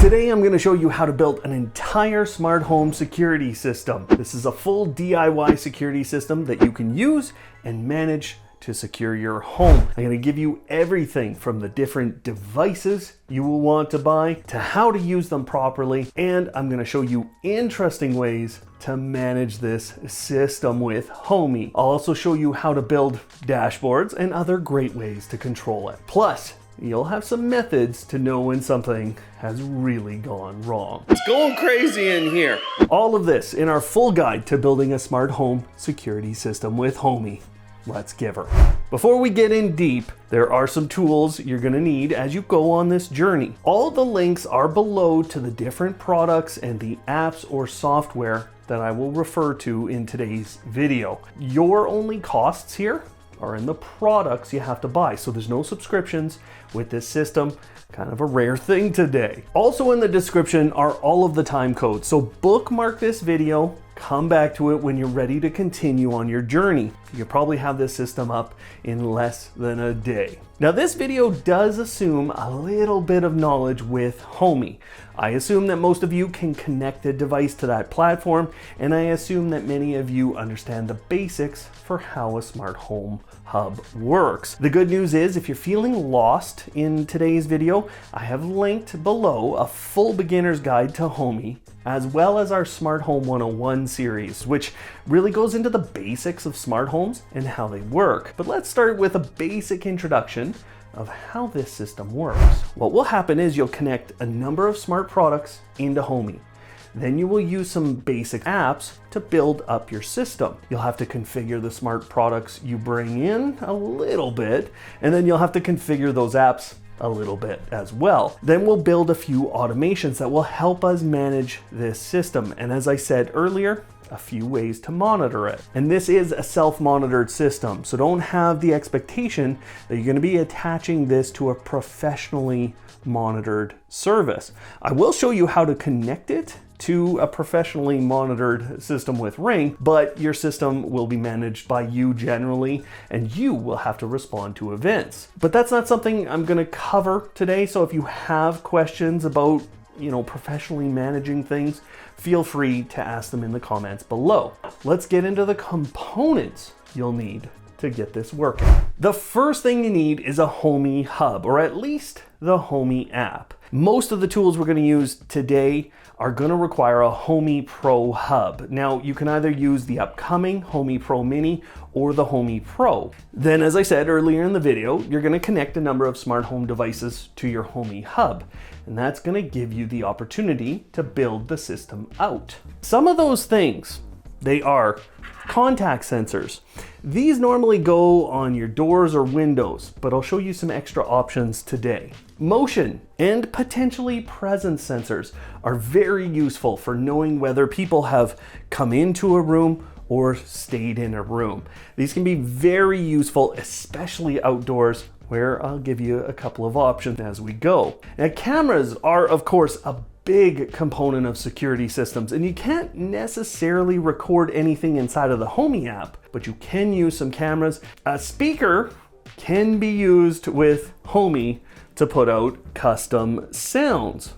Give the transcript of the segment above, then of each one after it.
Today I'm going to show you how to build an entire smart home security system. This is a full DIY security system that you can use and manage to secure your home. I'm going to give you everything from the different devices you will want to buy to how to use them properly, and I'm going to show you interesting ways to manage this system with Homey. I'll also show you how to build dashboards and other great ways to control it. Plus, you'll have some methods to know when something has really gone wrong. It's going crazy in here. All of this in our full guide to building a smart home security system with Homey. Let's give her. Before we get in deep, there are some tools you're gonna need as you go on this journey. All the links are below to the different products and the apps or software that I will refer to in today's video. Your only costs here are in the products you have to buy. So there's no subscriptions with this system. Kind of a rare thing today. Also in the description are all of the time codes. So bookmark this video, come back to it when you're ready to continue on your journey. You probably have this system up in less than a day. Now this video does assume a little bit of knowledge with Homey. I assume that most of you can connect a device to that platform, and I assume that many of you understand the basics for how a smart home hub works. The good news is, if you're feeling lost in today's video, I have linked below a full beginner's guide to Homey, as well as our Smart Home 101 series, which really goes into the basics of smart homes and how they work. But let's start with a basic introduction of how this system works. What will happen is you'll connect a number of smart products into Homey. Then you will use some basic apps to build up your system. You'll have to configure the smart products you bring in a little bit, and then you'll have to configure those apps a little bit as well. Then we'll build a few automations that will help us manage this system. And as I said earlier, a few ways to monitor it. And this is a self-monitored system, so don't have the expectation that you're going to be attaching this to a professionally monitored service. I will show you how to connect it to a professionally monitored system with Ring, but your system will be managed by you generally, and you will have to respond to events. But that's not something I'm going to cover today, so if you have questions about professionally managing things, feel free to ask them in the comments below. Let's get into the components you'll need to get this working. The first thing you need is a Homey hub, or at least the Homey app. Most of the tools we're going to use today are going to require a Homey Pro hub. Now, you can either use the upcoming Homey Pro Mini or the Homey Pro. Then, as I said earlier in the video, you're going to connect a number of smart home devices to your Homey hub, and that's going to give you the opportunity to build the system out. Some of those things, they are contact sensors. These normally go on your doors or windows, but I'll show you some extra options today. Motion and potentially presence sensors are very useful for knowing whether people have come into a room or stayed in a room. These can be very useful, especially outdoors, where I'll give you a couple of options as we go. Now, cameras are, of course, a big component of security systems, and you can't necessarily record anything inside of the Homey app, but you can use some cameras. A speaker can be used with Homey to put out custom sounds.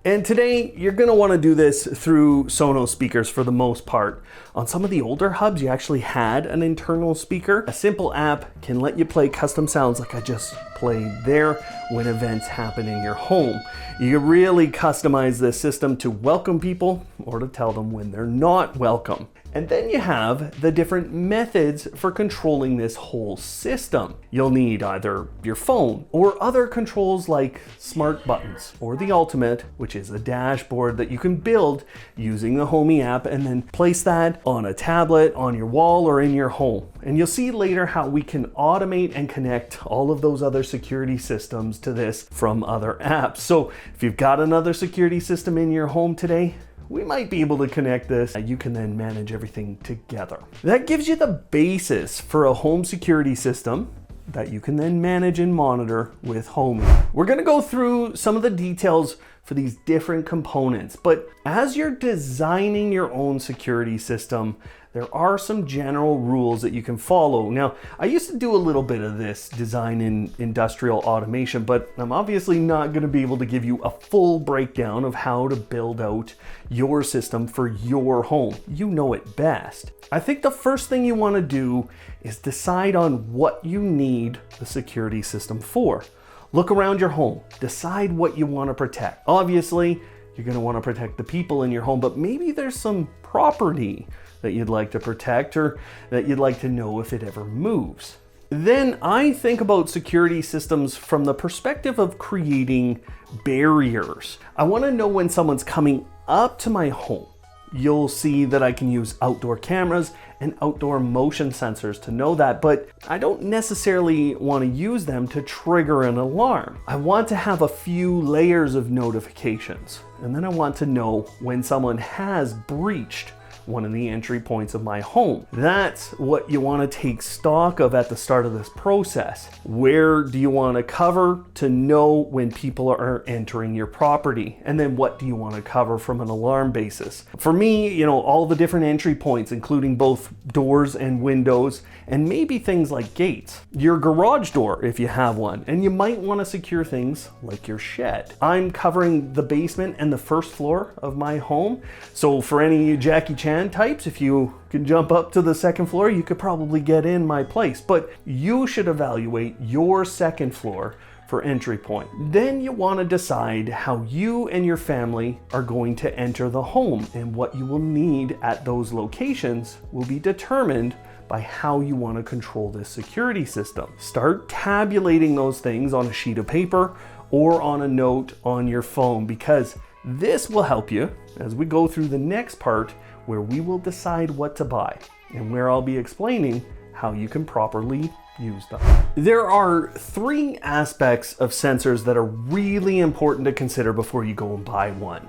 And today, you're gonna wanna do this through Sonos speakers for the most part. On some of the older hubs, you actually had an internal speaker. A simple app can let you play custom sounds like I just played there when events happen in your home. You can really customize this system to welcome people or to tell them when they're not welcome. And then you have the different methods for controlling this whole system. You'll need either your phone or other controls like smart buttons, or the ultimate, which is a dashboard that you can build using the Homey app and then place that on a tablet, on your wall, or in your home. And you'll see later how we can automate and connect all of those other security systems to this from other apps. So if you've got another security system in your home today, we might be able to connect this. You can then manage everything together. That gives you the basis for a home security system that you can then manage and monitor with Homey. We're gonna go through some of the details for these different components. But as you're designing your own security system, there are some general rules that you can follow. Now, I used to do a little bit of this design in industrial automation, but I'm obviously not gonna be able to give you a full breakdown of how to build out your system for your home. You know it best. I think the first thing you wanna do is decide on what you need the security system for. Look around your home, decide what you wanna protect. Obviously, you're gonna wanna protect the people in your home, but maybe there's some property that you'd like to protect or that you'd like to know if it ever moves. Then I think about security systems from the perspective of creating barriers. I want to know when someone's coming up to my home. You'll see that I can use outdoor cameras and outdoor motion sensors to know that, but I don't necessarily want to use them to trigger an alarm. I want to have a few layers of notifications, and then I want to know when someone has breached one of the entry points of my home. That's what you want to take stock of at the start of this process. Where do you want to cover to know when people are entering your property? And then what do you want to cover from an alarm basis? For me, all the different entry points, including both doors and windows, and maybe things like gates. Your garage door, if you have one, and you might want to secure things like your shed. I'm covering the basement and the first floor of my home. So for any Jackie Chan types, if you can jump up to the second floor, you could probably get in my place, but you should evaluate your second floor for entry point. Then you want to decide how you and your family are going to enter the home, and what you will need at those locations will be determined by how you want to control this security system. Start tabulating those things on a sheet of paper or on a note on your phone, because this will help you as we go through the next part, where we will decide what to buy and where I'll be explaining how you can properly use them. There are 3 aspects of sensors that are really important to consider before you go and buy one.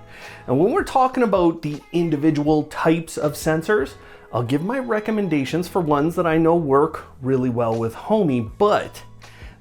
And when we're talking about the individual types of sensors, I'll give my recommendations for ones that I know work really well with Homey, but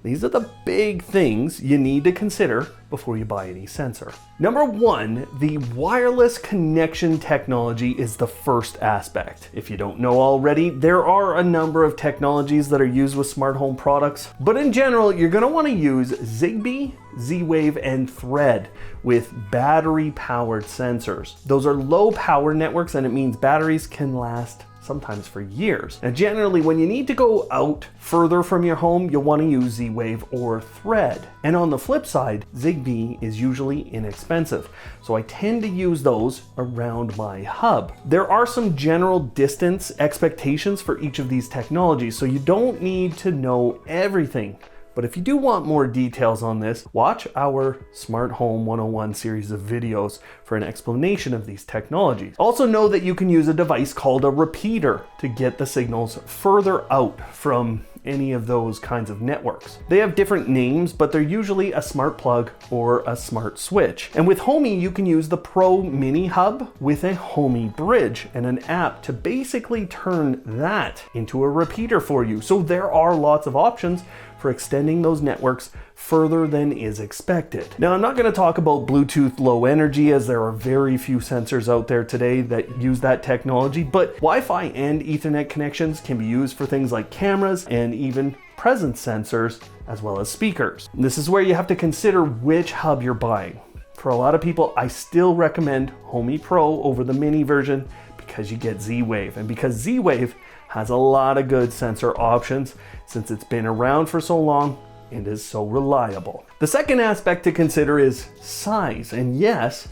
these are the big things you need to consider before you buy any sensor. Number 1, the wireless connection technology is the first aspect. If you don't know already, there are a number of technologies that are used with smart home products, but in general, you're gonna wanna use Zigbee, Z-Wave, and Thread with battery-powered sensors. Those are low-power networks, and it means batteries can last sometimes for years. Now, generally, when you need to go out further from your home, you'll want to use Z-Wave or Thread. And on the flip side, Zigbee is usually inexpensive, so I tend to use those around my hub. There are some general distance expectations for each of these technologies, so you don't need to know everything. But if you do want more details on this, watch our Smart Home 101 series of videos for an explanation of these technologies. Also know that you can use a device called a repeater to get the signals further out from any of those kinds of networks. They have different names, but they're usually a smart plug or a smart switch. And with Homey, you can use the Pro Mini Hub with a Homey bridge and an app to basically turn that into a repeater for you. So there are lots of options for extending those networks further than is expected. Now, I'm not going to talk about Bluetooth Low Energy, as there are very few sensors out there today that use that technology, but Wi-Fi and Ethernet connections can be used for things like cameras and even presence sensors, as well as speakers. This is where you have to consider which hub you're buying. For a lot of people, I still recommend Homey Pro over the mini version because you get Z-Wave, and because Z-Wave has a lot of good sensor options since it's been around for so long and is so reliable. The second aspect to consider is size, and yes,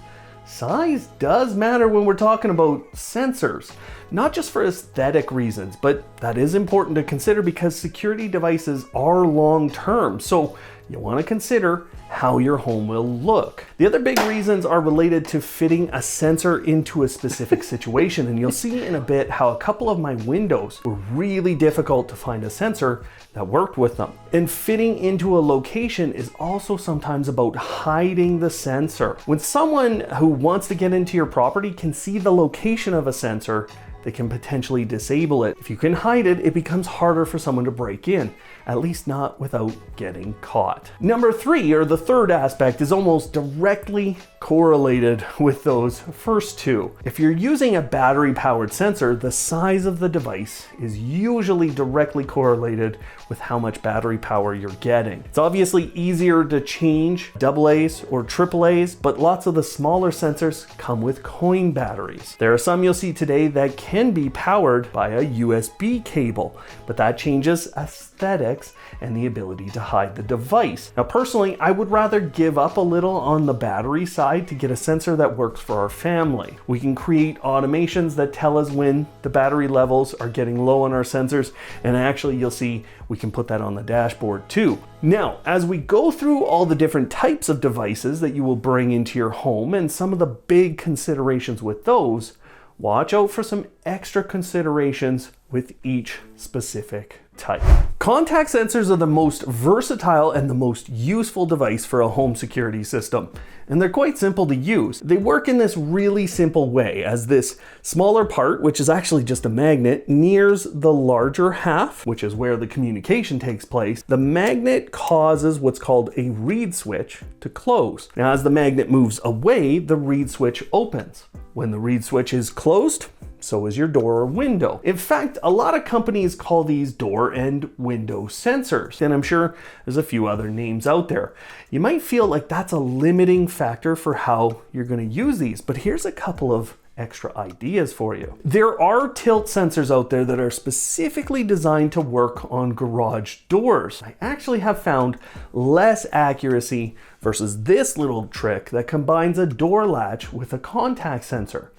size does matter when we're talking about sensors, not just for aesthetic reasons, but that is important to consider because security devices are long-term, so you want to consider how your home will look. The other big reasons are related to fitting a sensor into a specific situation, and you'll see in a bit how a couple of my windows were really difficult to find a sensor that worked with them. And fitting into a location is also sometimes about hiding the sensor. When someone who wants to get into your property can see the location of a sensor, that can potentially disable it. If you can hide it, it becomes harder for someone to break in, at least not without getting caught. Number 3, or the third aspect, is almost directly correlated with those first two. If you're using a battery-powered sensor, the size of the device is usually directly correlated with how much battery power you're getting. It's obviously easier to change AA's or AAA's, but lots of the smaller sensors come with coin batteries. There are some you'll see today that can be powered by a USB cable, but that changes aesthetics and the ability to hide the device. Now, personally, I would rather give up a little on the battery side to get a sensor that works for our family. We can create automations that tell us when the battery levels are getting low on our sensors, and actually you'll see we can put that on the dashboard too. Now, as we go through all the different types of devices that you will bring into your home and some of the big considerations with those, watch out for some extra considerations with each specific type. Contact sensors are the most versatile and the most useful device for a home security system, and they're quite simple to use. They work in this really simple way, as this smaller part, which is actually just a magnet, nears the larger half, which is where the communication takes place. The magnet causes what's called a reed switch to close. Now, as the magnet moves away, the reed switch opens. When the reed switch is closed, so is your door or window. In fact, a lot of companies call these door and window sensors, and I'm sure there's a few other names out there. You might feel like that's a limiting factor for how you're going to use these, but here's a couple of extra ideas for you. There are tilt sensors out there that are specifically designed to work on garage doors. I actually have found less accuracy versus this little trick that combines a door latch with a contact sensor.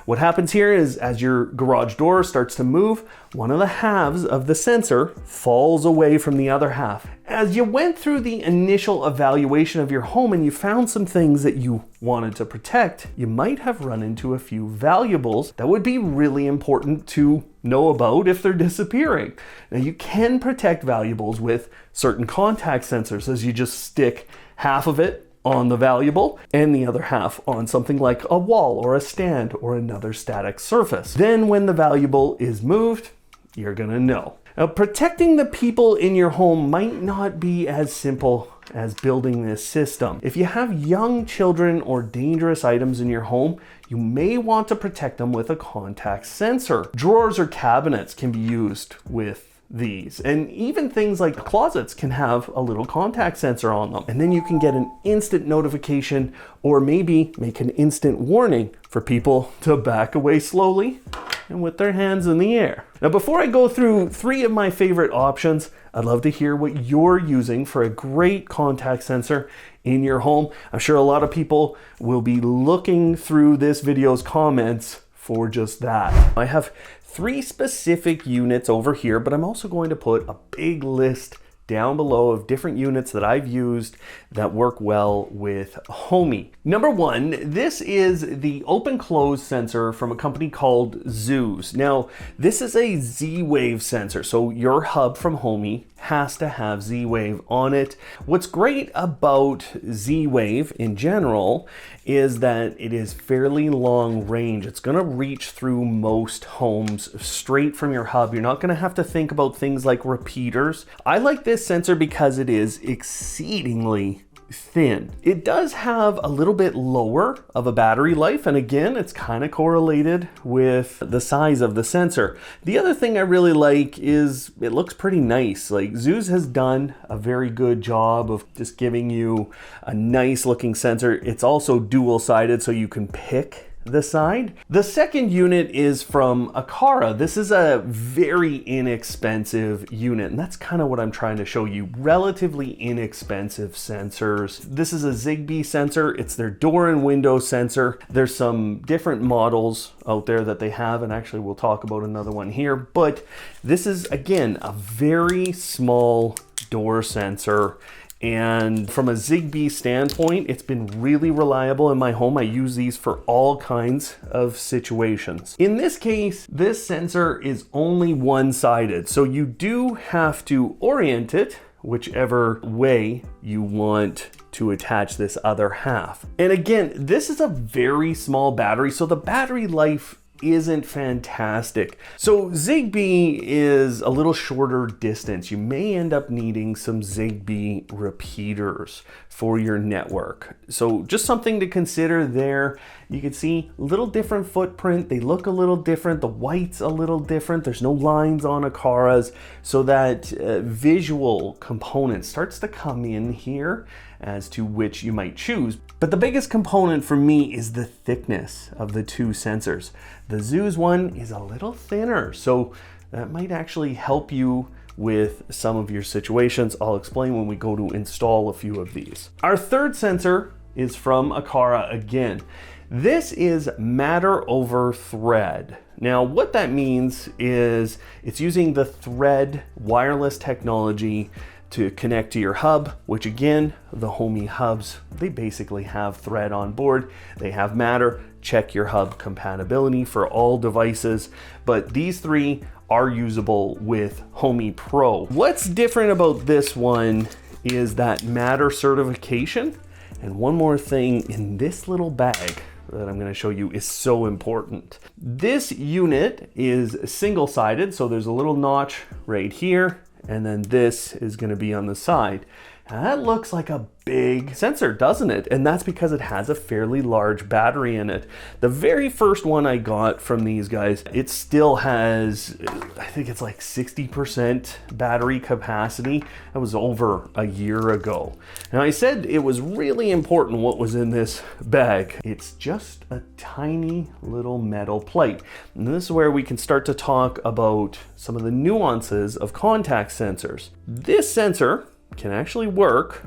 What happens here is, as your garage door starts to move, one of the halves of the sensor falls away from the other half. As you went through the initial evaluation of your home and you found some things that you wanted to protect, you might have run into a few valuables that would be really important to know about if they're disappearing. Now, you can protect valuables with certain contact sensors, as you just stick half of it on the valuable and the other half on something like a wall or a stand or another static surface. Then when the valuable is moved, you're gonna know. Now, protecting the people in your home might not be as simple as building this system. If you have young children or dangerous items in your home, you may want to protect them with a contact sensor. Drawers or cabinets can be used with these, and even things like closets can have a little contact sensor on them, and then you can get an instant notification or maybe make an instant warning for people to back away slowly and with their hands in the air. Now, before I go through 3 of my favorite options, I'd love to hear what you're using for a great contact sensor in your home. I'm sure a lot of people will be looking through this video's comments for just that. I have 3 specific units over here, but I'm also going to put a big list down below of different units that I've used that work well with Homey. Number 1, this is the open close sensor from a company called Zeus. Now, this is a Z-Wave sensor, so your hub from Homey has to have Z-Wave on it. What's great about Z-Wave in general is that it is fairly long range. It's gonna reach through most homes straight from your hub. You're not gonna have to think about things like repeaters. I like this sensor because it is exceedingly thin. It does have a little bit lower of a battery life, and again, it's kind of correlated with the size of the sensor. The other thing I really like is it looks pretty nice. Like, Zeus has done a very good job of just giving you a nice looking sensor. It's also dual-sided, so you can pick the side. The second unit is from Aqara. This is a very inexpensive unit, and that's kind of what I'm trying to show you. Relatively inexpensive sensors. This is a Zigbee sensor. It's their door and window sensor. There's some different models out there that they have, and actually we'll talk about another one here, but this is, again, a very small door sensor. And from a Zigbee standpoint, it's been really reliable in my home. I use these for all kinds of situations. In this case, this sensor is only one-sided, so you do have to orient it whichever way you want to attach this other half. And again, this is a very small battery, so the battery life isn't fantastic. So Zigbee is a little shorter distance. You may end up needing some Zigbee repeaters for your network. So just something to consider there. You can see a little different footprint. They look a little different. The white's a little different. There's no lines on Aqara's, so that visual component starts to come in here as to which you might choose. But the biggest component for me is the thickness of the two sensors. The Zeus one is a little thinner, so that might actually help you with some of your situations. I'll explain when we go to install a few of these. Our third sensor is from Aqara again. This is matter over thread. Now, what that means is it's using the thread wireless technology to connect to your hub, which again, the Homey hubs, they basically have thread on board. They have matter. Check your hub compatibility for all devices, but these three are usable with Homey Pro. What's different about this one is that matter certification. And one more thing in this little bag that I'm going to show you is so important. This unit is single-sided, so there's a little notch right here, and then this is going to be on the side. Now, that looks like a big sensor, doesn't it? And that's because it has a fairly large battery in it. The very first one I got from these guys, it still has, I think it's like 60% battery capacity. That was over a year ago. Now, I said it was really important what was in this bag. It's just a tiny little metal plate. And this is where we can start to talk about some of the nuances of contact sensors. This sensor can actually work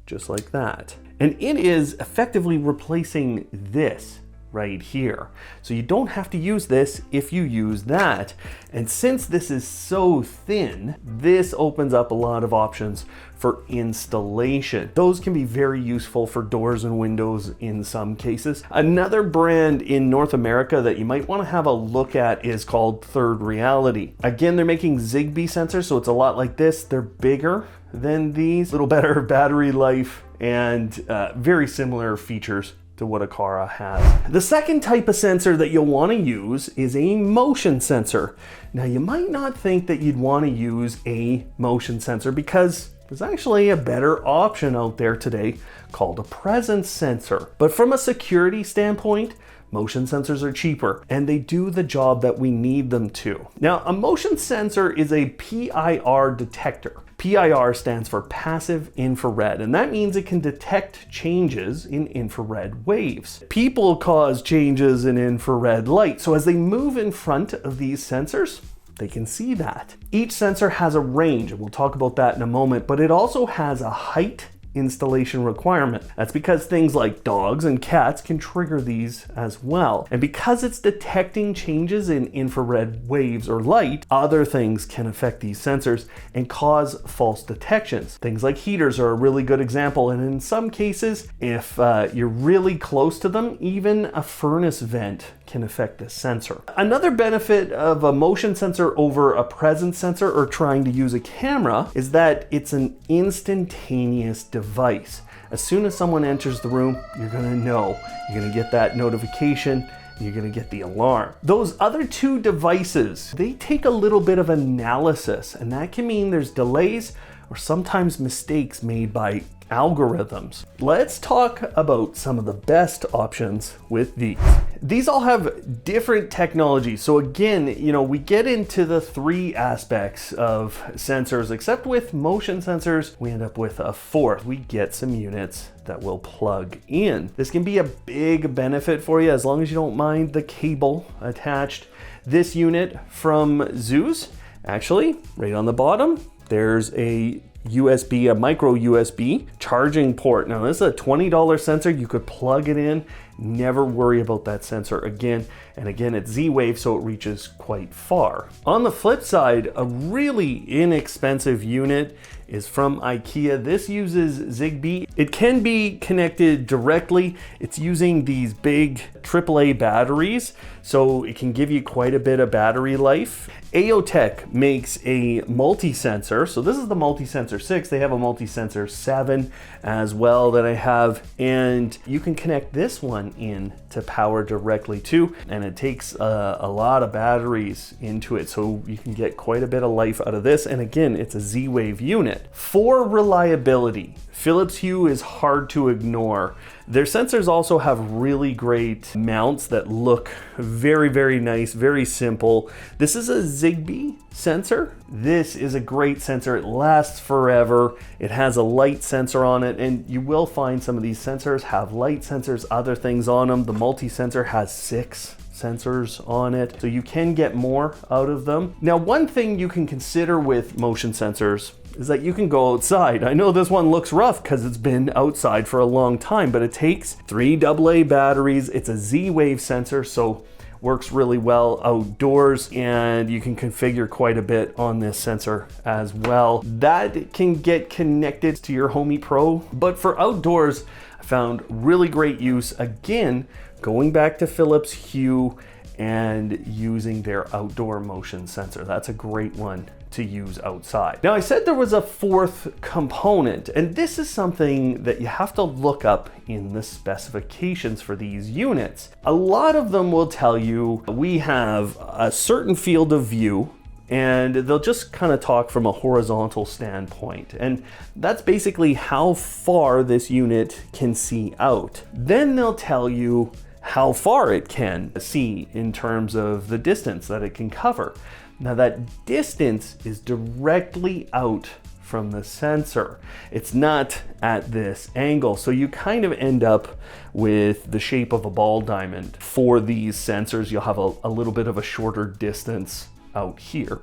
just like that. And it is effectively replacing this right here. So you don't have to use this if you use that. And since this is so thin, this opens up a lot of options for installation. Those can be very useful for doors and windows in some cases. Another brand in North America that you might want to have a look at is called Third Reality. Again, they're making Zigbee sensors, so it's a lot like this. They're bigger than these, a little better battery life, and very similar features to what Aqara has. The second type of sensor that you'll want to use is a motion sensor. Now, you might not think that you'd want to use a motion sensor because there's actually a better option out there today called a presence sensor. But from a security standpoint, motion sensors are cheaper and they do the job that we need them to. Now, a motion sensor is a PIR detector. PIR stands for passive infrared, and that means it can detect changes in infrared waves. People cause changes in infrared light, so as they move in front of these sensors, they can see that. Each sensor has a range, and we'll talk about that in a moment, but it also has a height installation requirement. That's because things like dogs and cats can trigger these as well. And because it's detecting changes in infrared waves or light, other things can affect these sensors and cause false detections. Things like heaters are a really good example. And in some cases, if you're really close to them, even a furnace vent can affect this sensor. Another benefit of a motion sensor over a presence sensor or trying to use a camera is that it's an instantaneous device. As soon as someone enters the room, you're gonna know. You're gonna get that notification, you're gonna get the alarm. Those other two devices, they take a little bit of analysis, and that can mean there's delays or sometimes mistakes made by algorithms. Let's talk about some of the best options with these. These all have different technologies. So again, we get into the three aspects of sensors, except with motion sensors, we end up with a fourth. We get some units that will plug in. This can be a big benefit for you as long as you don't mind the cable attached. This unit from Zeus, actually, right on the bottom, there's a USB, a micro USB charging port. Now this is a $20 sensor. You could plug it in, never worry about that sensor again. And again, it's Z-Wave, so it reaches quite far. On the flip side, a really inexpensive unit is from IKEA. This uses Zigbee. It can be connected directly. It's using these big AAA batteries, so it can give you quite a bit of battery life. AOTech makes a multi-sensor. So this is the multi-sensor 6. They have a multi-sensor 7 as well that I have. And you can connect this one one in to power directly to, and it takes a lot of batteries into it, so you can get quite a bit of life out of this. And again, it's a Z-Wave unit. For reliability, Philips Hue is hard to ignore. Their sensors also have really great mounts that look very, very nice, very simple. This is a Zigbee sensor. This is a great sensor. It lasts forever. It has a light sensor on it, and you will find some of these sensors have light sensors, other things on them. The multi-sensor has 6 sensors on it, so you can get more out of them. Now, one thing you can consider with motion sensors is that you can go outside. I know this one looks rough because it's been outside for a long time, but it takes 3 AA batteries. It's a Z-Wave sensor, so works really well outdoors, and you can configure quite a bit on this sensor as well. That can get connected to your Homey Pro, but for outdoors, I found really great use. Again, going back to Philips Hue and using their outdoor motion sensor. That's a great one to use outside. Now, I said there was a 4th component, and this is something that you have to look up in the specifications for these units. A lot of them will tell you we have a certain field of view, and they'll just kind of talk from a horizontal standpoint. And that's basically how far this unit can see out. Then they'll tell you how far it can see in terms of the distance that it can cover. Now, that distance is directly out from the sensor. It's not at this angle. So you kind of end up with the shape of a ball diamond. For these sensors, you'll have a little bit of a shorter distance out here.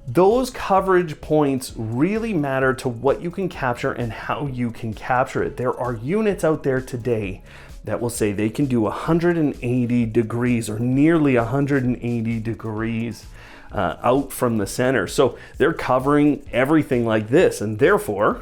Those coverage points really matter to what you can capture and how you can capture it. There are units out there today that will say they can do 180 degrees or nearly 180 degrees out from the center. So they're covering everything like this, and therefore,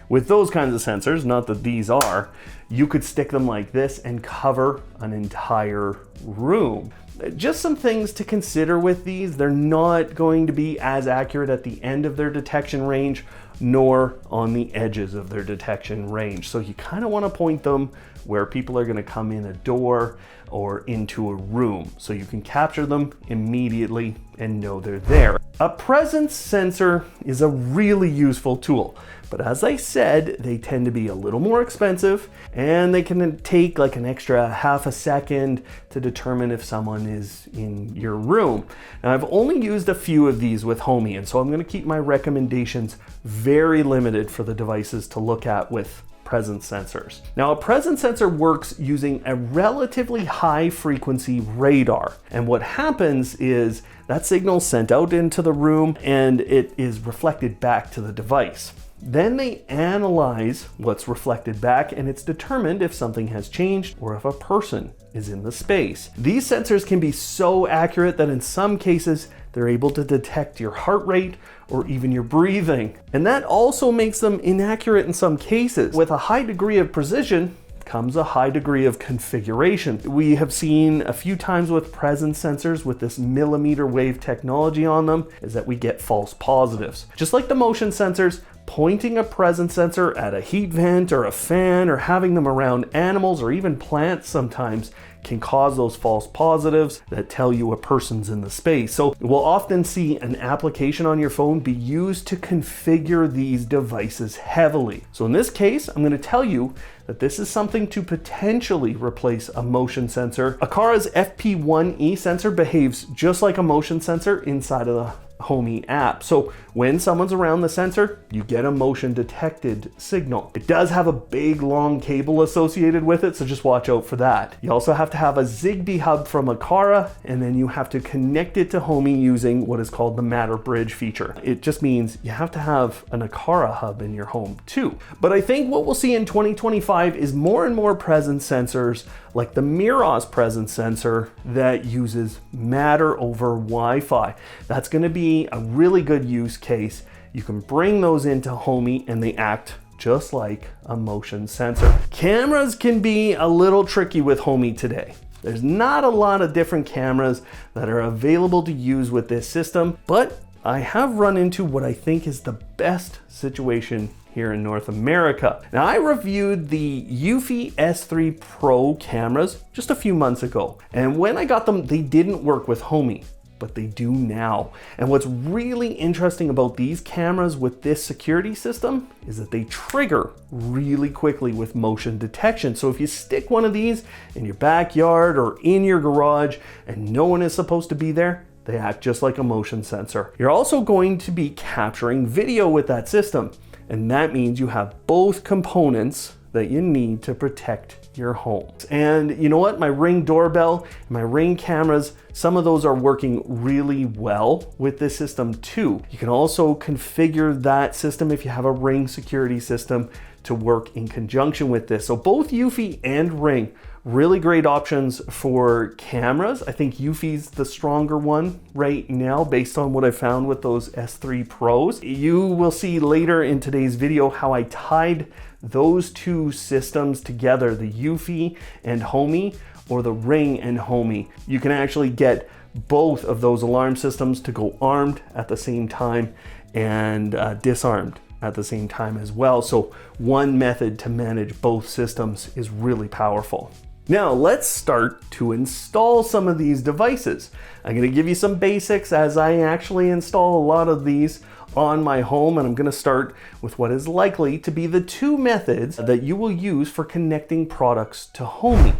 with those kinds of sensors, not that these are, you could stick them like this and cover an entire room. Just some things to consider with these. They're not going to be as accurate at the end of their detection range, nor on the edges of their detection range. So you kind of want to point them where people are going to come in a door or into a room, so you can capture them immediately and know they're there. A presence sensor is a really useful tool, but as I said, they tend to be a little more expensive, and they can take like an extra half a second to determine if someone is in your room. Now, I've only used a few of these with Homey, and so I'm going to keep my recommendations very limited for the devices to look at with presence sensors. Now, a presence sensor works using a relatively high frequency radar. And what happens is that signal is sent out into the room and it is reflected back to the device. Then they analyze what's reflected back, and it's determined if something has changed or if a person is in the space. These sensors can be so accurate that in some cases they're able to detect your heart rate or even your breathing. And that also makes them inaccurate in some cases. With a high degree of precision comes a high degree of configuration. We have seen a few times with presence sensors with this millimeter wave technology on them is that we get false positives. Just like the motion sensors, pointing a presence sensor at a heat vent or a fan or having them around animals or even plants sometimes can cause those false positives that tell you a person's in the space. So we'll often see an application on your phone be used to configure these devices heavily. So in this case, I'm going to tell you that this is something to potentially replace a motion sensor. Akara's FP1E sensor behaves just like a motion sensor inside of the Homey app. So when someone's around the sensor, you get a motion detected signal. It does have a big long cable associated with it, so just watch out for that. You also have to have a Zigbee hub from Akara, and then you have to connect it to Homey using what is called the Matter Bridge feature. It just means you have to have an Akara hub in your home too. But I think what we'll see in 2025 is more and more presence sensors like the Miros presence sensor that uses Matter over Wi-Fi. That's going to be a really good use case. You can bring those into Homey and they act just like a motion sensor. Cameras can be a little tricky with Homey today. There's not a lot of different cameras that are available to use with this system, but I have run into what I think is the best situation here in North America. Now, I reviewed the Eufy S3 Pro cameras just a few months ago, and when I got them, they didn't work with Homey, but they do now. And what's really interesting about these cameras with this security system is that they trigger really quickly with motion detection. So if you stick one of these in your backyard or in your garage and no one is supposed to be there, they act just like a motion sensor. You're also going to be capturing video with that system, and that means you have both components that you need to protect your home. And you know what? My Ring doorbell, my Ring cameras, some of those are working really well with this system too. You can also configure that system if you have a Ring security system to work in conjunction with this. So both Eufy and Ring, really great options for cameras. I think Eufy's the stronger one right now based on what I found with those S3 Pros. You will see later in today's video how I tied those two systems together, the Eufy and Homey, or the Ring and Homey. You can actually get both of those alarm systems to go armed at the same time and disarmed at the same time as well. So one method to manage both systems is really powerful. Now let's start to install some of these devices. I'm going to give you some basics as I actually install a lot of these on my home, and I'm going to start with what is likely to be the two methods that you will use for connecting products to Homey.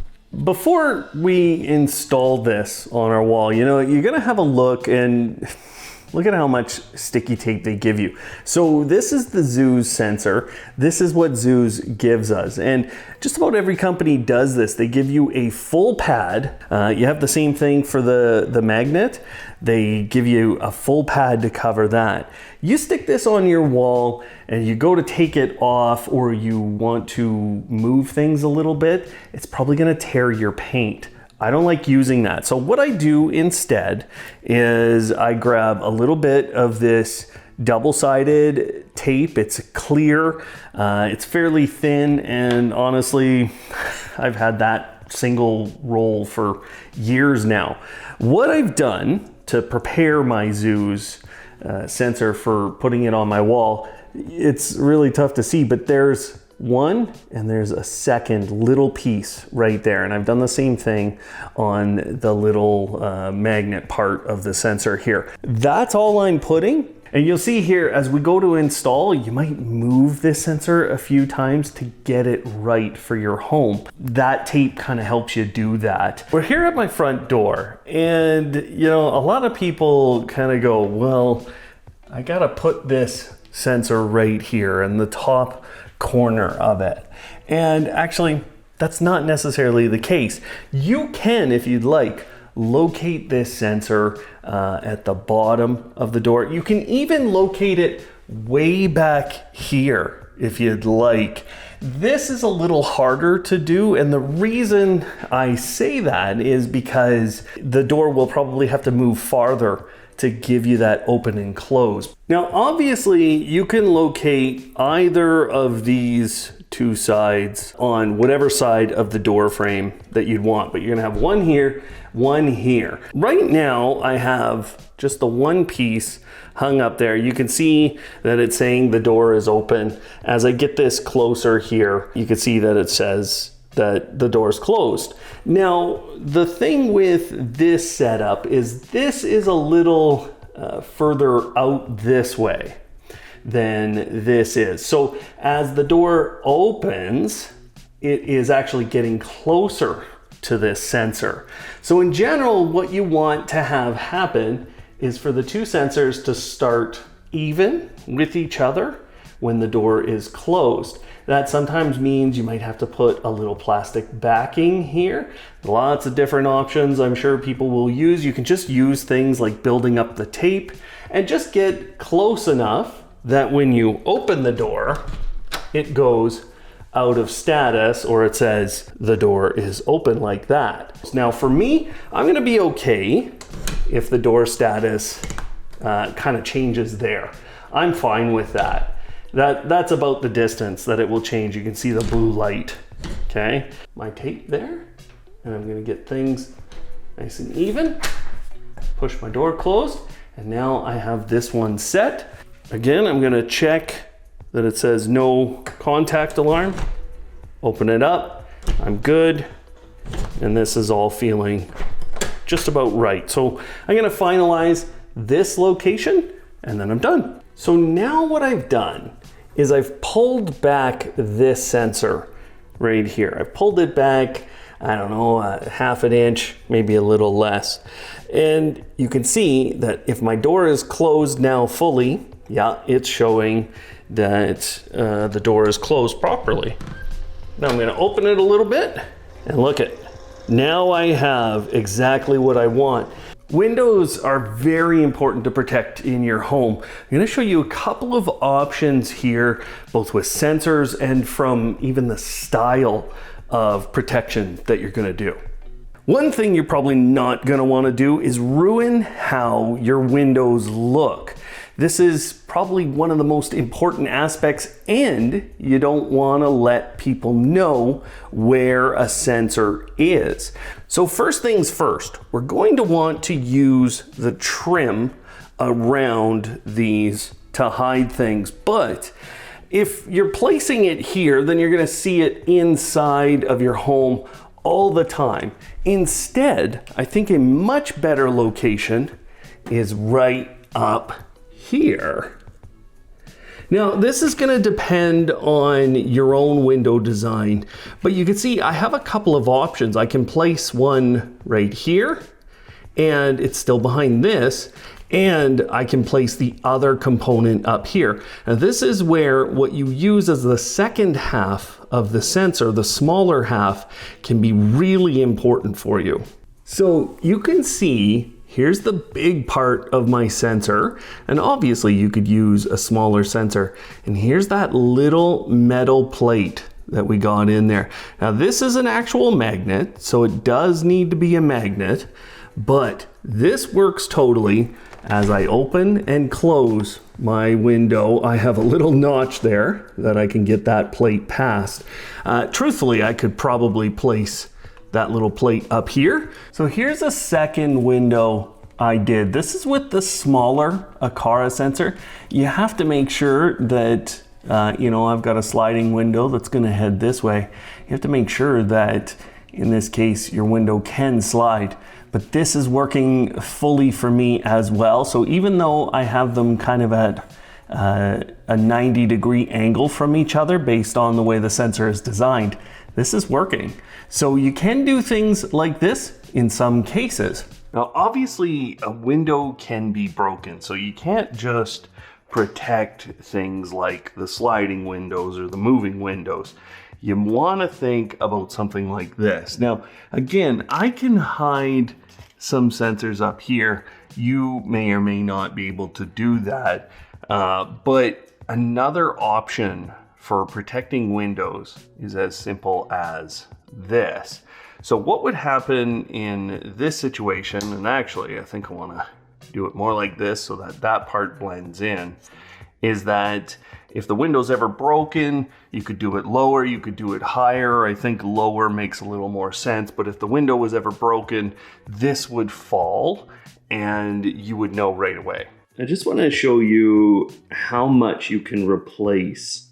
Before we install this on our wall, you know, you're going to have a look and look at how much sticky tape they give you. So this is the Zooz sensor. This is what Zooz gives us. And just about every company does this. They give you a full pad. You have the same thing for the magnet. They give you a full pad to cover that. You stick this on your wall and you go to take it off, or you want to move things a little bit, it's probably gonna tear your paint. I don't like using that. So what I do instead is I grab a little bit of this double-sided tape. It's clear, it's fairly thin, and honestly, I've had that single roll for years now. What I've done to prepare my Zooz sensor for putting it on my wall, it's really tough to see, but there's one and there's a second little piece right there, and I've done the same thing on the little magnet part of the sensor here. That's all I'm putting, and you'll see here as we go to install, you might move this sensor a few times to get it right for your home. That tape kind of helps you do that. We're here at my front door, and you know, a lot of people kind of go, well, I gotta put this sensor right here in the top corner of it. And actually, that's not necessarily the case. You can, if you'd like, locate this sensor at the bottom of the door. You can even locate it way back here if you'd like. This is a little harder to do, and the reason I say that is because the door will probably have to move farther to give you that open and close. Now, obviously, you can locate either of these two sides on whatever side of the door frame that you'd want, but you're gonna have one here, one here. Right now, I have just the one piece hung up there. You can see that it's saying the door is open. As I get this closer here, you can see that it says that the door is closed. Now, the thing with this setup is this is a little further out this way than this is. So as the door opens, it is actually getting closer to this sensor. So in general, what you want to have happen is for the two sensors to start even with each other when the door is closed. That sometimes means you might have to put a little plastic backing here. Lots of different options I'm sure people will use. You can just use things like building up the tape and just get close enough that when you open the door, it goes out of status, or it says the door is open like that. Now for me, I'm gonna be okay if the door status kind of changes there. I'm fine with that. That's about the distance that it will change. You can see the blue light, okay? My tape there, and I'm gonna get things nice and even. Push my door closed, And now I have this one set. Again, I'm gonna check that it says no contact alarm. Open it up, I'm good. And this is all feeling just about right. So I'm gonna finalize this location and then I'm done. So now what I've done is I've pulled back this sensor right here. I've pulled it back, I don't know, half an inch, maybe a little less. And you can see that if my door is closed now fully, yeah, it's showing that the door is closed properly. Now I'm gonna open it a little bit and look at, now I have exactly what I want. Windows are very important to protect in your home. I'm gonna show you a couple of options here, both with sensors and from even the style of protection that you're gonna do. One thing you're probably not gonna wanna do is ruin how your windows look. This is probably one of the most important aspects, and you don't want to let people know where a sensor is. So first things first, we're going to want to use the trim around these to hide things. But if you're placing it here, then you're going to see it inside of your home all the time. Instead, I think a much better location is right up here. Now, this is going to depend on your own window design, but you can see I have a couple of options. I can place one right here, and it's still behind this, and I can place the other component up here. Now, this is where what you use as the second half of the sensor, the smaller half, can be really important for you. So you can see here's the big part of my sensor, and obviously you could use a smaller sensor. And here's that little metal plate that we got in there. Now this is an actual magnet, so it does need to be a magnet, but this works totally. As I open and close my window, I have a little notch there that I can get that plate past. Truthfully, I could probably place that little plate up here. So here's a second window I did. This is with the smaller Aqara sensor. You have to make sure that, I've got a sliding window that's gonna head this way. You have to make sure that, in this case, your window can slide. But this is working fully for me as well. So even though I have them kind of at a 90-degree angle from each other based on the way the sensor is designed, this is working. So you can do things like this in some cases. Now, obviously a window can be broken, so you can't just protect things like the sliding windows or the moving windows. You want to think about something like this. Now, again, I can hide some sensors up here. You may or may not be able to do that, but another option for protecting windows is as simple as this. So what would happen in this situation, and actually I think I want to do it more like this so that that part blends in, is that if the window's ever broken, you could do it lower, you could do it higher. I think lower makes a little more sense, but if the window was ever broken, this would fall and you would know right away. I just want to show you how much you can replace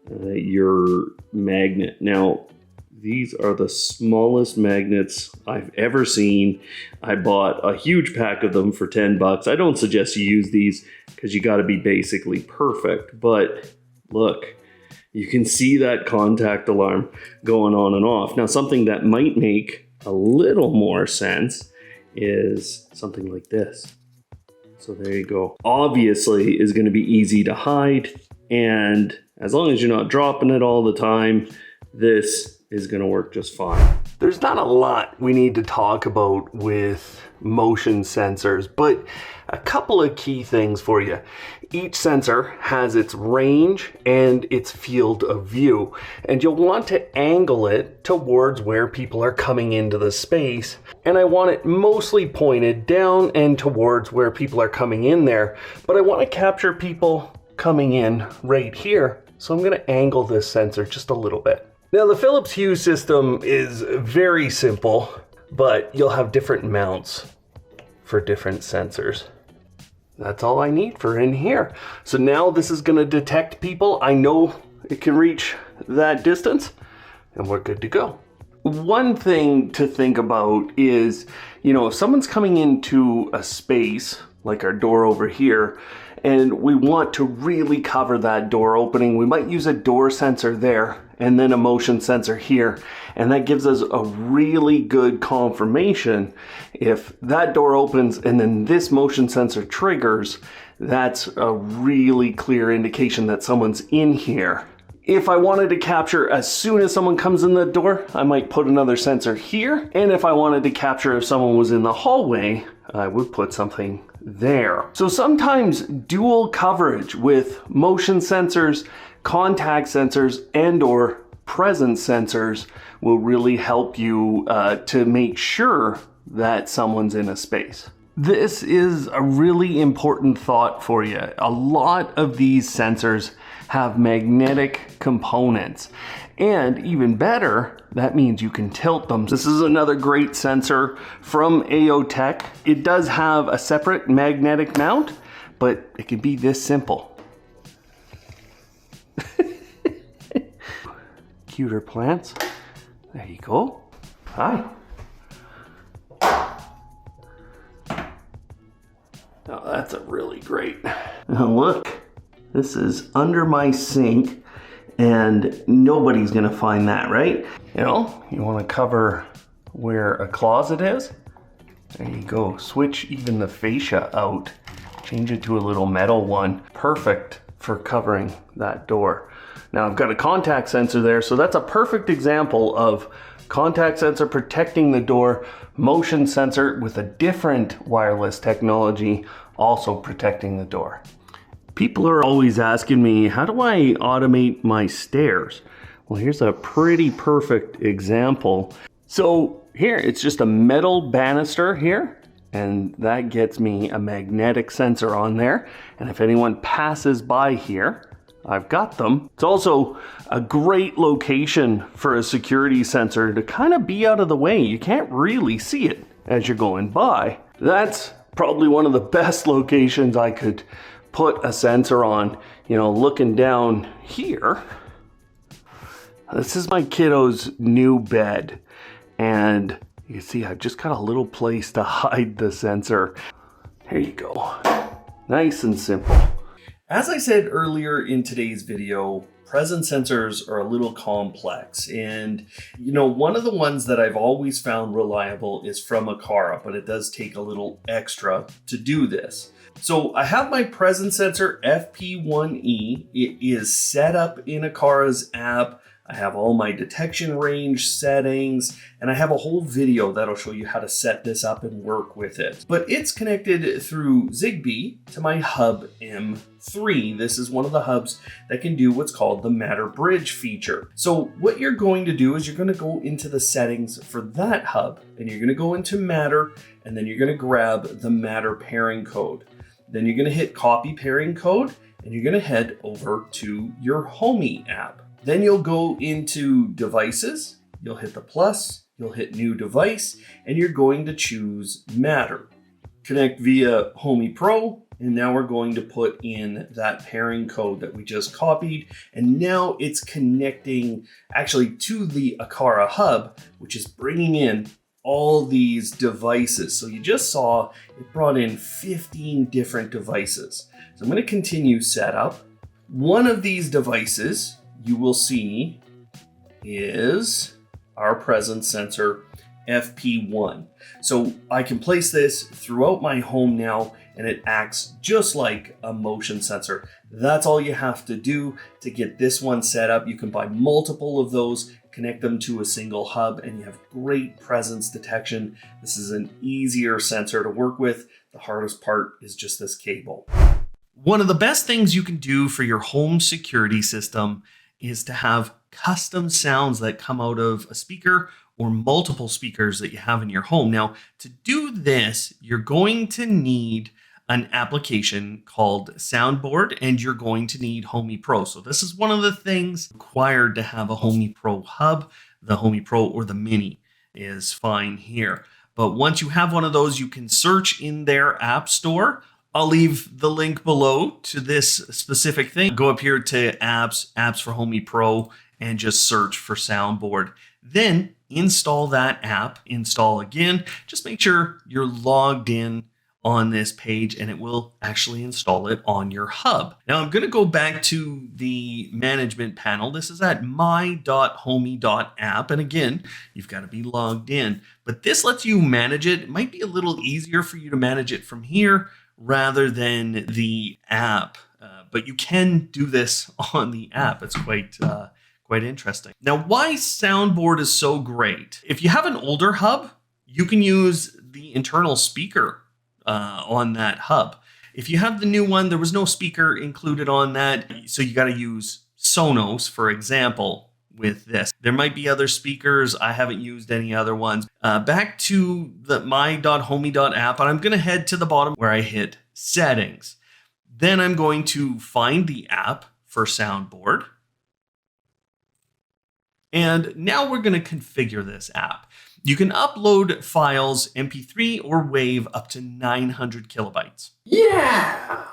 your magnet. Now, these are the smallest magnets I've ever seen. I bought a huge pack of them for 10 bucks. I don't suggest you use these because you got to be basically perfect, but look, you can see that contact alarm going on and off. Now, something that might make a little more sense is something like this. So there you go. Obviously is going to be easy to hide, and as long as you're not dropping it all the time, this is going to work just fine. There's not a lot we need to talk about with motion sensors, but a couple of key things for you. Each sensor has its range and its field of view, and you'll want to angle it towards where people are coming into the space. And I want it mostly pointed down and towards where people are coming in there, but I want to capture people coming in right here. So I'm going to angle this sensor just a little bit. Now, the Philips Hue system is very simple, but you'll have different mounts for different sensors. That's all I need for in here. So now this is going to detect people. I know it can reach that distance, and we're good to go. One thing to think about is, if someone's coming into a space, like our door over here, and we want to really cover that door opening, we might use a door sensor there and then a motion sensor here. And that gives us a really good confirmation. If that door opens and then this motion sensor triggers, that's a really clear indication that someone's in here. If I wanted to capture as soon as someone comes in the door, I might put another sensor here. And if I wanted to capture if someone was in the hallway, I would put something there. So sometimes dual coverage with motion sensors, contact sensors, and/or presence sensors will really help you to make sure that someone's in a space. This is a really important thought for you. A lot of these sensors have magnetic components. And even better, that means you can tilt them. This is another great sensor from AO Tech. It does have a separate magnetic mount, but it can be this simple. Cuter plants. There you go. Hi. Oh, that's a really great. Now look, this is under my sink and nobody's gonna find that, right? You wanna cover where a closet is? There you go. Switch even the fascia out. Change it to a little metal one. Perfect for covering that door. Now I've got a contact sensor there, so that's a perfect example of contact sensor protecting the door, motion sensor with a different wireless technology also protecting the door. People are always asking me, how do I automate my stairs? Well, here's a pretty perfect example. So here, it's just a metal banister here, and that gets me a magnetic sensor on there. And if anyone passes by here, I've got them. It's also a great location for a security sensor to kind of be out of the way. You can't really see it as you're going by. That's probably one of the best locations I could put a sensor on, looking down here. This is my kiddo's new bed. And you can see I've just got a little place to hide the sensor. Here you go. Nice and simple. As I said earlier in today's video, presence sensors are a little complex. And, one of the ones that I've always found reliable is from Aqara, but it does take a little extra to do this. So I have my presence sensor FP1E. It is set up in Aqara's app. I have all my detection range settings, and I have a whole video that'll show you how to set this up and work with it. But it's connected through Zigbee to my hub M3. This is one of the hubs that can do what's called the Matter Bridge feature. So what you're going to do is you're going to go into the settings for that hub, and you're going to go into Matter, and then you're going to grab the Matter pairing code. Then you're going to hit copy pairing code, and you're going to head over to your Homey app. Then you'll go into devices, you'll hit the plus, you'll hit new device, and you're going to choose Matter. Connect via Homey Pro, and now we're going to put in that pairing code that we just copied, and now it's connecting actually to the Aqara hub, which is bringing in all these devices. So you just saw it brought in 15 different devices. So I'm going to continue setup. One of these devices you will see is our presence sensor FP1. So I can place this throughout my home now, and it acts just like a motion sensor. That's all you have to do to get this one set up. You can buy multiple of those, connect them to a single hub, and you have great presence detection. This is an easier sensor to work with. The hardest part is just this cable. One of the best things you can do for your home security system is to have custom sounds that come out of a speaker or multiple speakers that you have in your home. Now, to do this, you're going to need an application called Soundboard, and you're going to need Homey Pro. So this is one of the things required to have a Homey Pro hub. The Homey Pro or the Mini is fine here. But once you have one of those, you can search in their app store I'll leave the link below to this specific thing. Go up here to apps for Homey Pro, and just search for soundboard. Then install that app, install again. Just make sure you're logged in on this page, and it will actually install it on your hub. Now I'm going to go back to the management panel. This is at my.homey.app. And again, you've got to be logged in, but this lets you manage it. It might be a little easier for you to manage it from here rather than the app. But you can do this on the app. It's quite interesting. Now, why soundboard is so great. If you have an older hub, you can use the internal speaker on that hub. If you have the new one, there was no speaker included on that. So you got to use Sonos, for example, with this. There might be other speakers. I haven't used any other ones. Back to the my.homey.app, and I'm going to head to the bottom where I hit settings. Then I'm going to find the app for soundboard. And now we're going to configure this app. You can upload files, MP3 or WAV, up to 900 kilobytes. Yeah!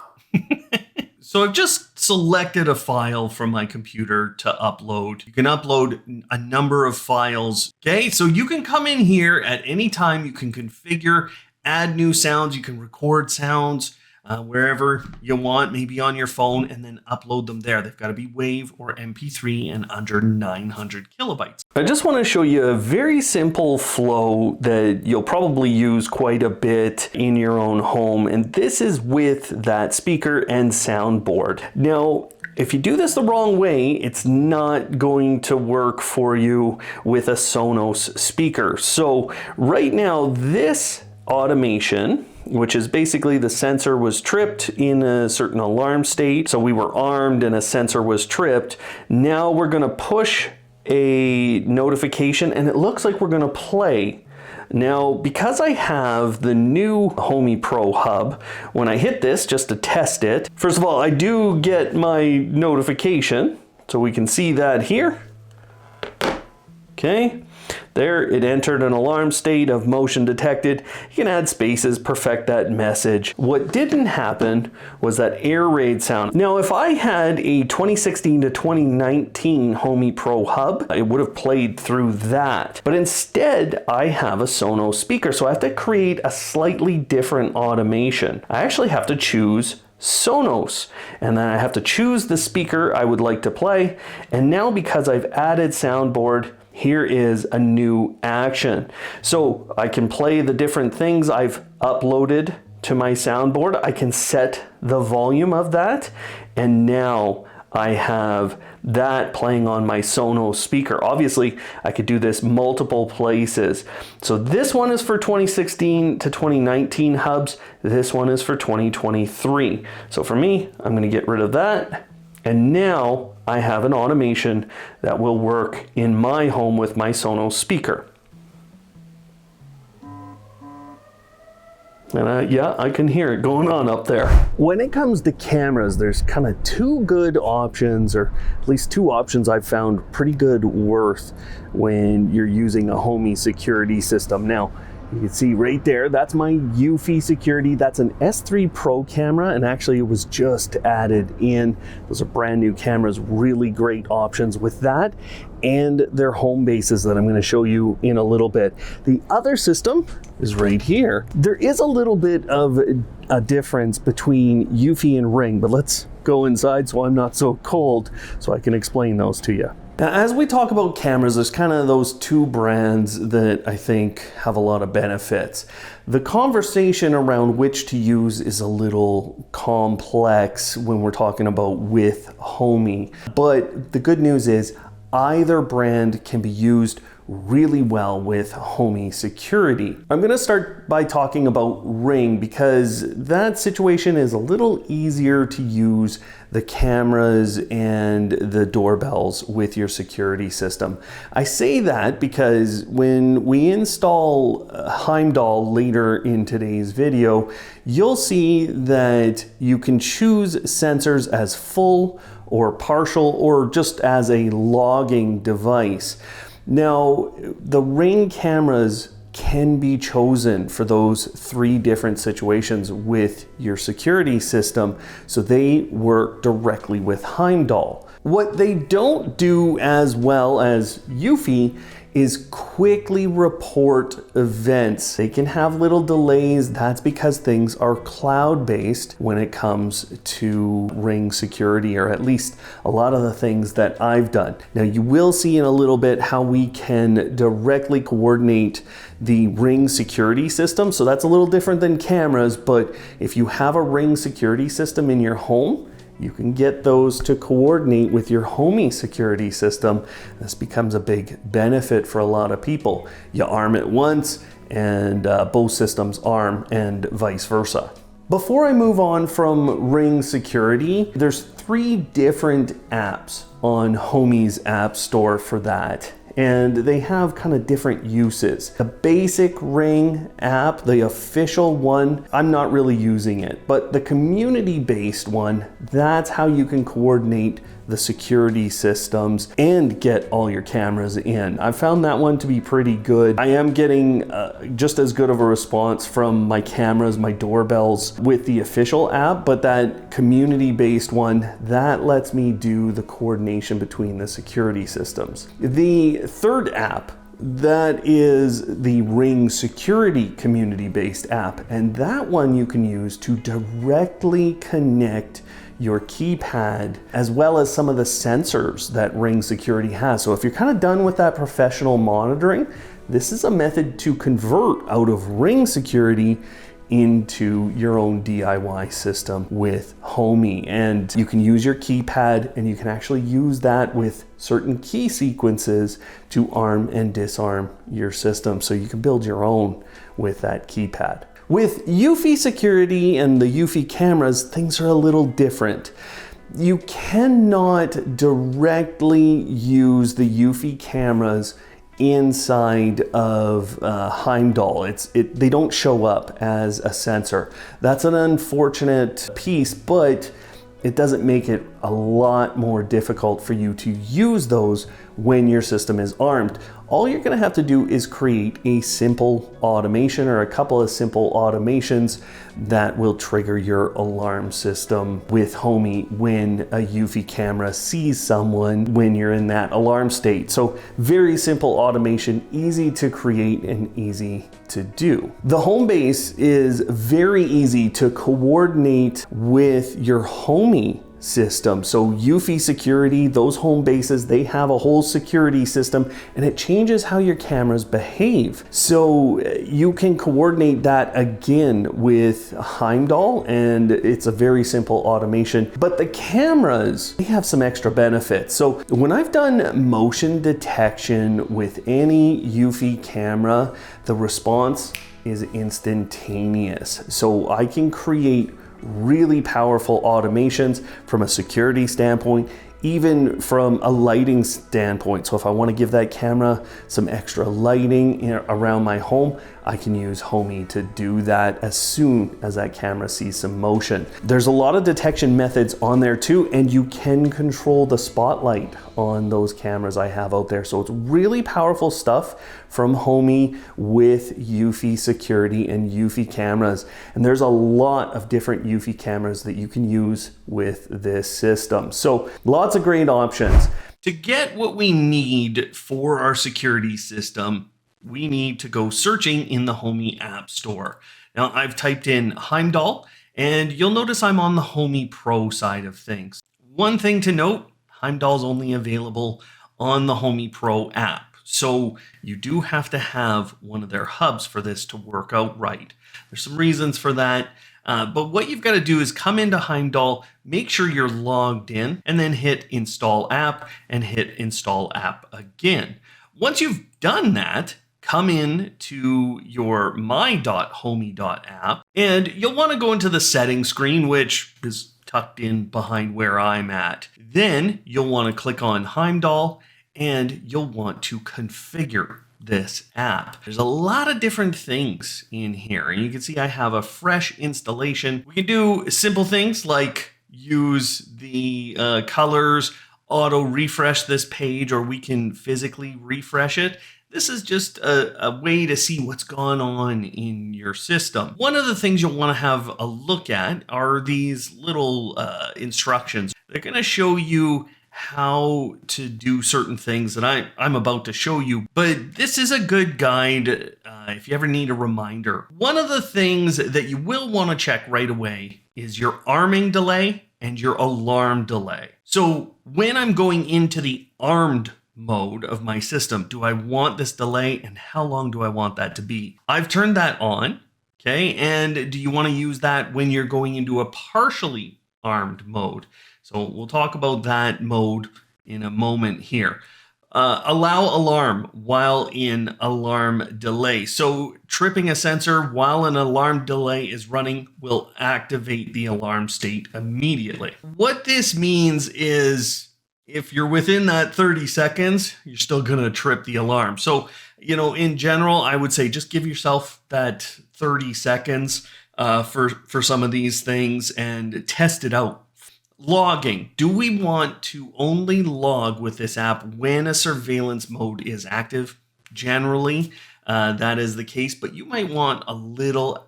So I've just selected a file from my computer to upload. You can upload a number of files. Okay, so you can come in here at any time. You can configure, add new sounds. You can record sounds wherever you want, maybe on your phone, and then upload them there. They've got to be WAV or MP3 and under 900 kilobytes. I just want to show you a very simple flow that you'll probably use quite a bit in your own home. And this is with that speaker and soundboard. Now, if you do this the wrong way, it's not going to work for you with a Sonos speaker. So right now, this automation, which is basically the sensor was tripped in a certain alarm state. So we were armed and a sensor was tripped. Now we're going to push a notification and it looks like we're going to play. Now, because I have the new Homey Pro hub, when I hit this just to test it, first of all, I do get my notification. So we can see that here. Okay. There, it entered an alarm state of motion detected. You can add spaces, perfect that message. What didn't happen was that air raid sound. Now, if I had a 2016 to 2019 Homey Pro hub, it would have played through that. But instead, I have a Sonos speaker, so I have to create a slightly different automation. I actually have to choose Sonos, and then I have to choose the speaker I would like to play. And now, because I've added soundboard, here is a new action. So I can play the different things I've uploaded to my soundboard. I can set the volume of that, and now I have that playing on my Sonos speaker. Obviously, I could do this multiple places. So this one is for 2016 to 2019 hubs. This one is for 2023. So for me, I'm going to get rid of that. And now I have an automation that will work in my home with my Sonos speaker. And yeah, I can hear it going on up there. When it comes to cameras, there's kind of two good options, or at least two options I've found pretty good worth when you're using a Homey security system. Now, you can see right there, that's my Eufy security. That's an S3 Pro camera, and actually it was just added in. Those are brand new cameras, really great options with that and their home bases that I'm going to show you in a little bit. The other system is right here. There is a little bit of a difference between Eufy and Ring, but let's go inside so I'm not so cold so I can explain those to you. Now, as we talk about cameras, there's kind of those two brands that I think have a lot of benefits. The conversation around which to use is a little complex when we're talking about with Homey. But the good news is either brand can be used really well with Homey security. I'm going to start by talking about Ring because that situation is a little easier to use the cameras and the doorbells with your security system. I say that because when we install Heimdall later in today's video, you'll see that you can choose sensors as full or partial or just as a logging device. Now, the Ring cameras can be chosen for those 3 different situations with your security system, so they work directly with Heimdall. What they don't do as well as Eufy is quickly report events. They can have little delays. That's because things are cloud-based when it comes to Ring security, or at least a lot of the things that I've done. Now, you will see in a little bit how we can directly coordinate the Ring security system. So that's a little different than cameras, but if you have a Ring security system in your home, you can get those to coordinate with your Homey security system. This becomes a big benefit for a lot of people. You arm it once and both systems arm, and vice versa. Before I move on from Ring security, there's 3 different apps on Homey's app store for that. And they have kind of different uses. The basic Ring app, the official one, I'm not really using it, but the community-based one, that's how you can coordinate the security systems and get all your cameras in. I found that one to be pretty good. I am getting just as good of a response from my cameras, my doorbells with the official app, but that community-based one, that lets me do the coordination between the security systems. The third app, that is the Ring security community-based app, and that one you can use to directly connect your keypad, as well as some of the sensors that Ring security has. So if you're kind of done with that professional monitoring, this is a method to convert out of Ring security into your own DIY system with Homey. And you can use your keypad, and you can actually use that with certain key sequences to arm and disarm your system. So you can build your own with that keypad. With Eufy security and the Eufy cameras, things are a little different. You cannot directly use the Eufy cameras inside of Heimdall. They don't show up as a sensor. That's an unfortunate piece, but it doesn't make it a lot more difficult for you to use those when your system is armed. All you're gonna have to do is create a simple automation, or a couple of simple automations that will trigger your alarm system with Homey when a Eufy camera sees someone when you're in that alarm state. So very simple automation, easy to create and easy to do. The home base is very easy to coordinate with your Homey system. So Eufy security, those home bases, they have a whole security system, and it changes how your cameras behave. So you can coordinate that again with Heimdall, and it's a very simple automation. But the cameras, they have some extra benefits. So when I've done motion detection with any Eufy camera, the response is instantaneous. So I can create really powerful automations from a security standpoint, even from a lighting standpoint. So if I want to give that camera some extra lighting around my home, I can use Homey to do that as soon as that camera sees some motion. There's a lot of detection methods on there too, and you can control the spotlight on those cameras I have out there. So it's really powerful stuff from Homey with Eufy security and Eufy cameras. And there's a lot of different Eufy cameras that you can use with this system. So lots of great options. To get what we need for our security system, we need to go searching in the Homey App Store. Now, I've typed in Heimdall, and you'll notice I'm on the Homey Pro side of things. One thing to note, Heimdall's only available on the Homey Pro app. So you do have to have one of their hubs for this to work out right. There's some reasons for that. But what you've got to do is come into Heimdall, make sure you're logged in, and then hit Install App and hit Install App again. Once you've done that, come in to your my.homey.app, and you'll want to go into the settings screen, which is tucked in behind where I'm at. Then you'll want to click on Heimdall, and you'll want to configure this app. There's a lot of different things in here, and you can see I have a fresh installation. We can do simple things like use the colors, auto refresh this page, or we can physically refresh it. This is just a way to see what's going on in your system. One of the things you'll want to have a look at are these little instructions. They're going to show you how to do certain things that I'm about to show you, but this is a good guide if you ever need a reminder. One of the things that you will want to check right away is your arming delay and your alarm delay. So when I'm going into the armed mode of my system, do I want this delay and how long do I want that to be? I've turned that on, okay? And do you want to use that when you're going into a partially armed mode? So we'll talk about that mode in a moment here. Allow alarm while in alarm delay. So tripping a sensor while an alarm delay is running will activate the alarm state immediately. What this means is if you're within that 30 seconds, you're still going to trip the alarm. So, in general, I would say just give yourself that 30 seconds for some of these things and test it out. Logging. Do we want to only log with this app when a surveillance mode is active? Generally, that is the case, but you might want a little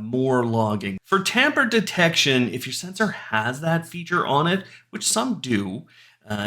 more logging. For tamper detection, if your sensor has that feature on it, which some do,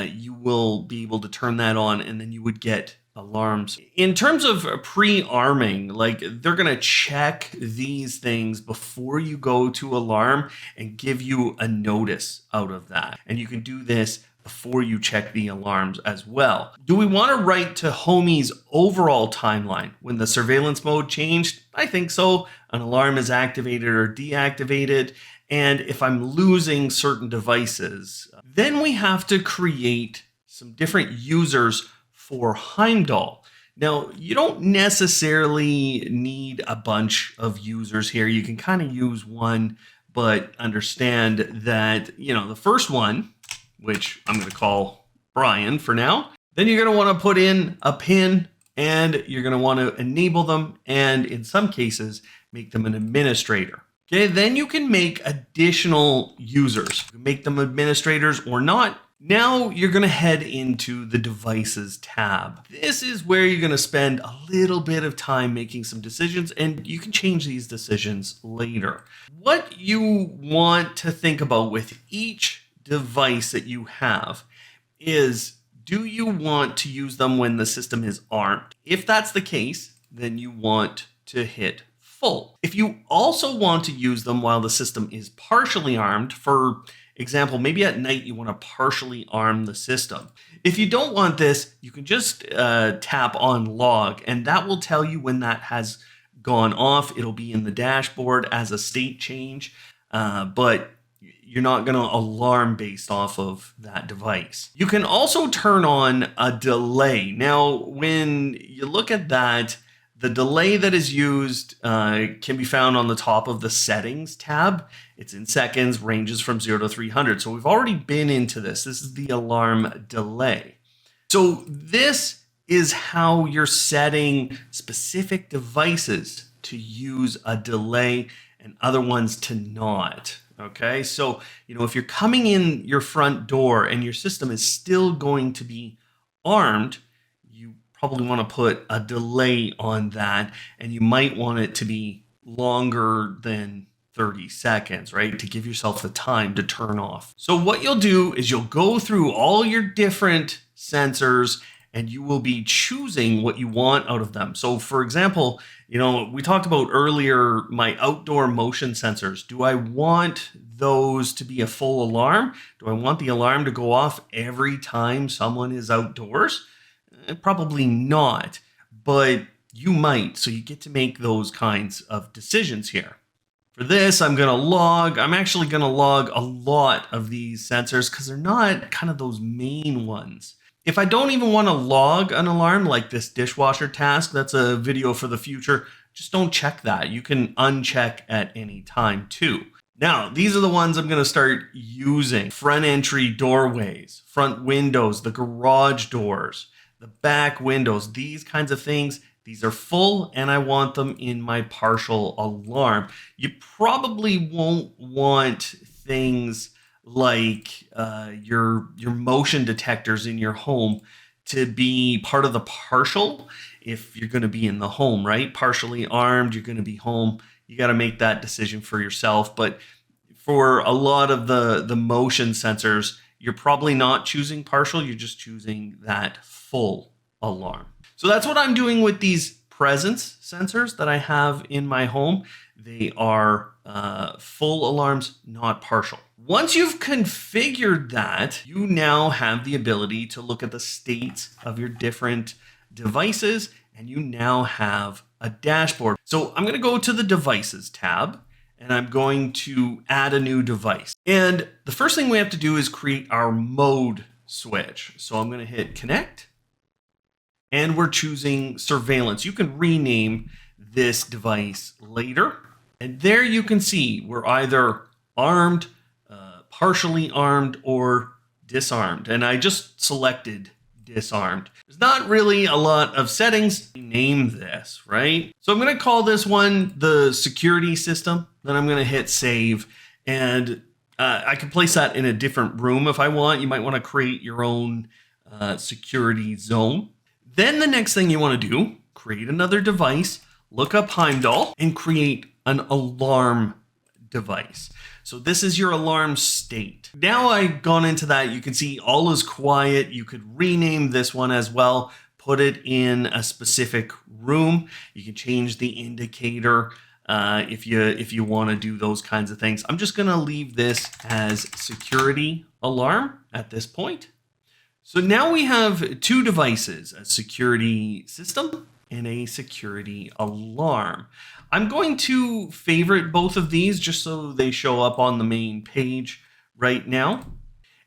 you will be able to turn that on and then you would get alarms. In terms of pre-arming, like they're going to check these things before you go to alarm and give you a notice out of that. And you can do this before you check the alarms as well. Do we want to write to Homey's overall timeline when the surveillance mode changed? I think so. An alarm is activated or deactivated. And if I'm losing certain devices, then we have to create some different users for Heimdall. Now, you don't necessarily need a bunch of users here. You can kind of use one, but understand that, the first one, which I'm going to call Brian for now, then you're going to want to put in a pin and you're going to want to enable them. And in some cases, make them an administrator. Okay, then you can make additional users. You can make them administrators or not. Now you're going to head into the devices tab. This is where you're going to spend a little bit of time making some decisions, and you can change these decisions later. What you want to think about with each device that you have is, do you want to use them when the system is armed? If that's the case, then you want to hit full. If you also want to use them while the system is partially armed, for example, maybe at night you want to partially arm the system. If you don't want this, you can just tap on log, and that will tell you when that has gone off. It'll be in the dashboard as a state change, but you're not going to alarm based off of that device. You can also turn on a delay. Now, when you look at that, the delay that is used can be found on the top of the settings tab. It's in seconds, ranges from 0 to 300. So we've already been into this. This is the alarm delay. So this is how you're setting specific devices to use a delay and other ones to not. Okay, so if you're coming in your front door and your system is still going to be armed, you probably want to put a delay on that, and you might want it to be longer than 30 seconds, right? To give yourself the time to turn off. So what you'll do is you'll go through all your different sensors and you will be choosing what you want out of them. So for example, we talked about earlier my outdoor motion sensors. Do I want those to be a full alarm? Do I want the alarm to go off every time someone is outdoors? Probably not, but you might. So you get to make those kinds of decisions here. For this, I'm actually going to log a lot of these sensors because they're not kind of those main ones. If I don't even want to log an alarm like this dishwasher task, that's a video for the future, just don't check that. You can uncheck at any time too. Now, these are the ones I'm going to start using. Front entry doorways, front windows, the garage doors, the back windows, these kinds of things. These are full and I want them in my partial alarm. You probably won't want things like your motion detectors in your home to be part of the partial if you're going to be in the home, right? Partially armed, you're going to be home. You got to make that decision for yourself. But for a lot of the motion sensors, you're probably not choosing partial. You're just choosing that full alarm. So that's what I'm doing with these presence sensors that I have in my home. They are full alarms, not partial. Once you've configured that, you now have the ability to look at the states of your different devices, and you now have a dashboard. So I'm going to go to the devices tab, and I'm going to add a new device. And the first thing we have to do is create our mode switch. So I'm going to hit connect, and we're choosing surveillance. You can rename this device later. And there you can see we're either armed, partially armed, or disarmed. And I just selected disarmed. There's not really a lot of settings to name this, right? So I'm going to call this one the security system. Then I'm going to hit save. And I can place that in a different room if I want. You might want to create your own security zone. Then the next thing you want to do, create another device, look up Heimdall, and create an alarm device. So this is your alarm state. Now I've gone into that, you can see all is quiet. You could rename this one as well, put it in a specific room. You can change the indicator if you want to do those kinds of things. I'm just going to leave this as security alarm at this point. So now we have two devices, a security system and a security alarm. I'm going to favorite both of these just so they show up on the main page right now.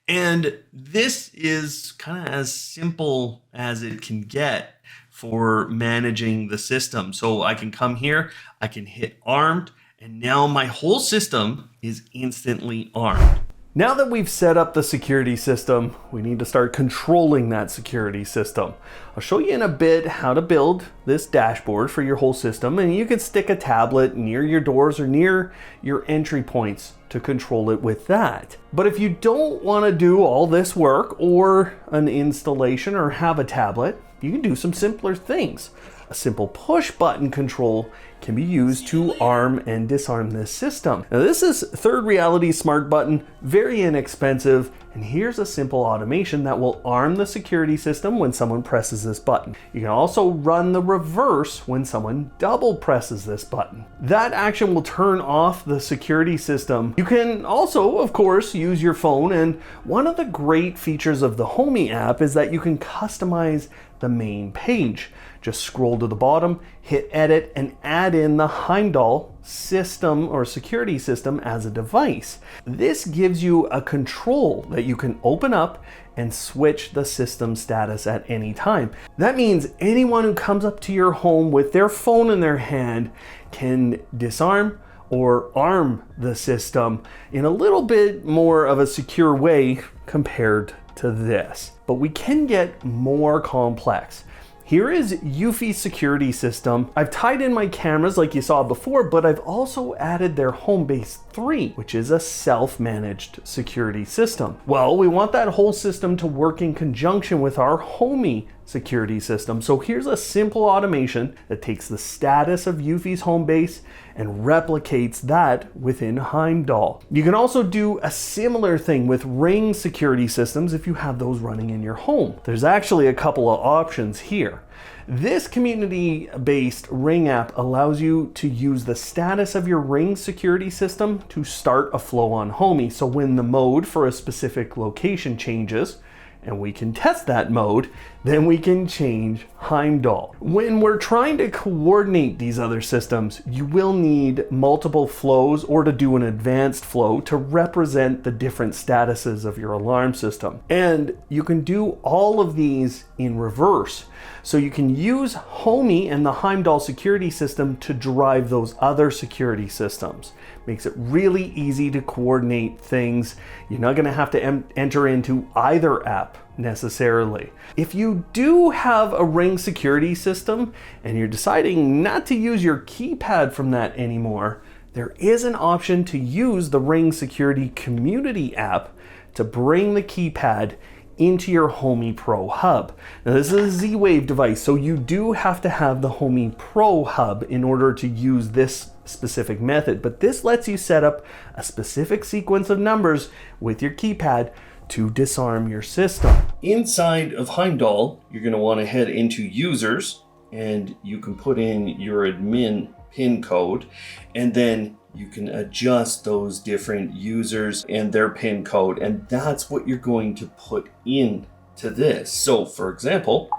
And this is kind of as simple as it can get for managing the system. So I can come here, I can hit armed, and now my whole system is instantly armed. Now that we've set up the security system, we need to start controlling that security system. I'll show you in a bit how to build this dashboard for your whole system, and you can stick a tablet near your doors or near your entry points to control it with that. But if you don't want to do all this work or an installation or have a tablet, you can do some simpler things. A simple push button control can be used to arm and disarm this system. Now this is Third Reality Smart Button, very inexpensive, and here's a simple automation that will arm the security system when someone presses this button. You can also run the reverse when someone double presses this button. That action will turn off the security system. You can also, of course, use your phone, and one of the great features of the Homey app is that you can customize the main page. Just scroll to the bottom, hit edit, and add in the Heimdall system or security system as a device. This gives you a control that you can open up and switch the system status at any time. That means anyone who comes up to your home with their phone in their hand can disarm or arm the system in a little bit more of a secure way compared to this. But we can get more complex. Here is Eufy's security system. I've tied in my cameras like you saw before, but I've also added their Homebase 3, which is a self-managed security system. Well, we want that whole system to work in conjunction with our Homey security system. So here's a simple automation that takes the status of Eufy's Homebase and replicates that within Heimdall. You can also do a similar thing with Ring security systems if you have those running in your home. There's actually a couple of options here. This community-based Ring app allows you to use the status of your Ring security system to start a flow on Homey. So when the mode for a specific location changes, and we can test that mode, then we can change Heimdall. When we're trying to coordinate these other systems, you will need multiple flows or to do an advanced flow to represent the different statuses of your alarm system. And you can do all of these in reverse. So you can use Homey and the Heimdall security system to drive those other security systems. Makes it really easy to coordinate things. You're not going to have to enter into either app necessarily. If you do have a Ring security system and you're deciding not to use your keypad from that anymore, there is an option to use the Ring security community app to bring the keypad into your Homey Pro hub. Now this is a Z-Wave device, so you do have to have the Homey Pro hub in order to use this specific method, but this lets you set up a specific sequence of numbers with your keypad to disarm your system. Inside of Heimdall, you're going to want to head into users, and you can put in your admin pin code, and then you can adjust those different users and their pin code, and that's what you're going to put in to this. So for example,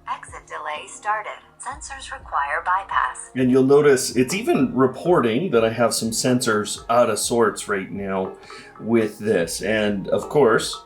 exit delay started. Sensors require bypass. And you'll notice it's even reporting that I have some sensors out of sorts right now with this. And of course,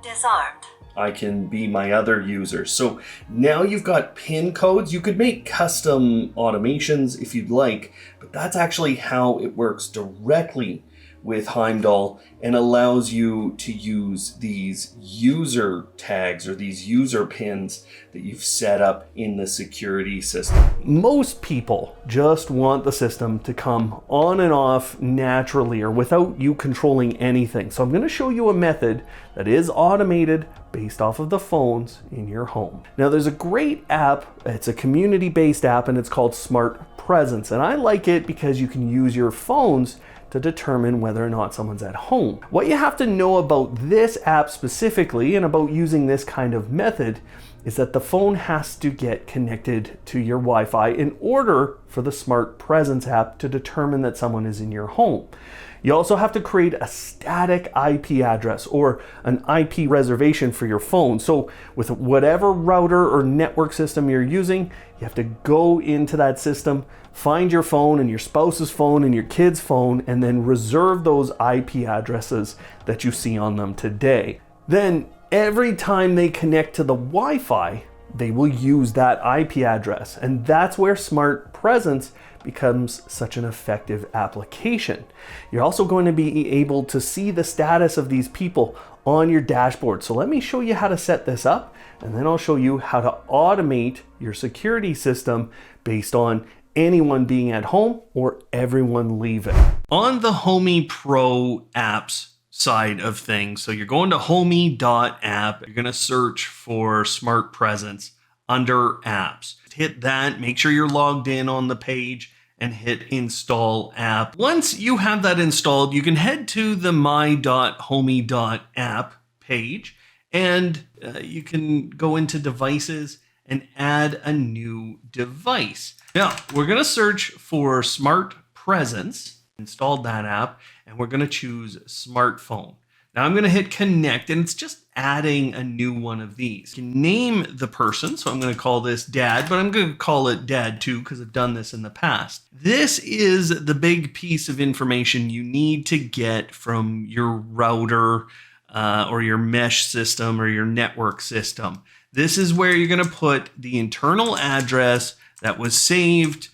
disarmed. I can be my other user. So now you've got pin codes. You could make custom automations if you'd like, but that's actually how it works directly with Heimdall and allows you to use these user tags or these user pins that you've set up in the security system. Most people just want the system to come on and off naturally or without you controlling anything. So I'm going to show you a method that is automated based off of the phones in your home. Now there's a great app, it's a community-based app, and it's called Smart Presence. And I like it because you can use your phones to determine whether or not someone's at home. What you have to know about this app specifically and about using this kind of method is that the phone has to get connected to your Wi-Fi in order for the Smart Presence app to determine that someone is in your home. You also have to create a static IP address or an IP reservation for your phone. So with whatever router or network system you're using, you have to go into that system, find your phone and your spouse's phone and your kid's phone, and then reserve those IP addresses that you see on them today. Then every time they connect to the Wi-Fi, they will use that IP address. And that's where Smart Presence becomes such an effective application. You're also going to be able to see the status of these people on your dashboard. So let me show you how to set this up, and then I'll show you how to automate your security system based on anyone being at home or everyone leaving. On the Homey Pro apps side of things, so you're going to homey.app, you're going to search for Smart Presence under apps. Hit that, make sure you're logged in on the page, and hit install app. Once you have that installed, you can head to the my.homey.app page, and you can go into devices and add a new device. Now, we're going to search for Smart Presence, installed that app, and we're going to choose smartphone. Now I'm going to hit connect, and it's just adding a new one of these. You can name the person, so I'm going to call this Dad, but I'm going to call it Dad too because I've done this in the past. This is the big piece of information you need to get from your router or your mesh system or your network system. This is where you're going to put the internal address that was saved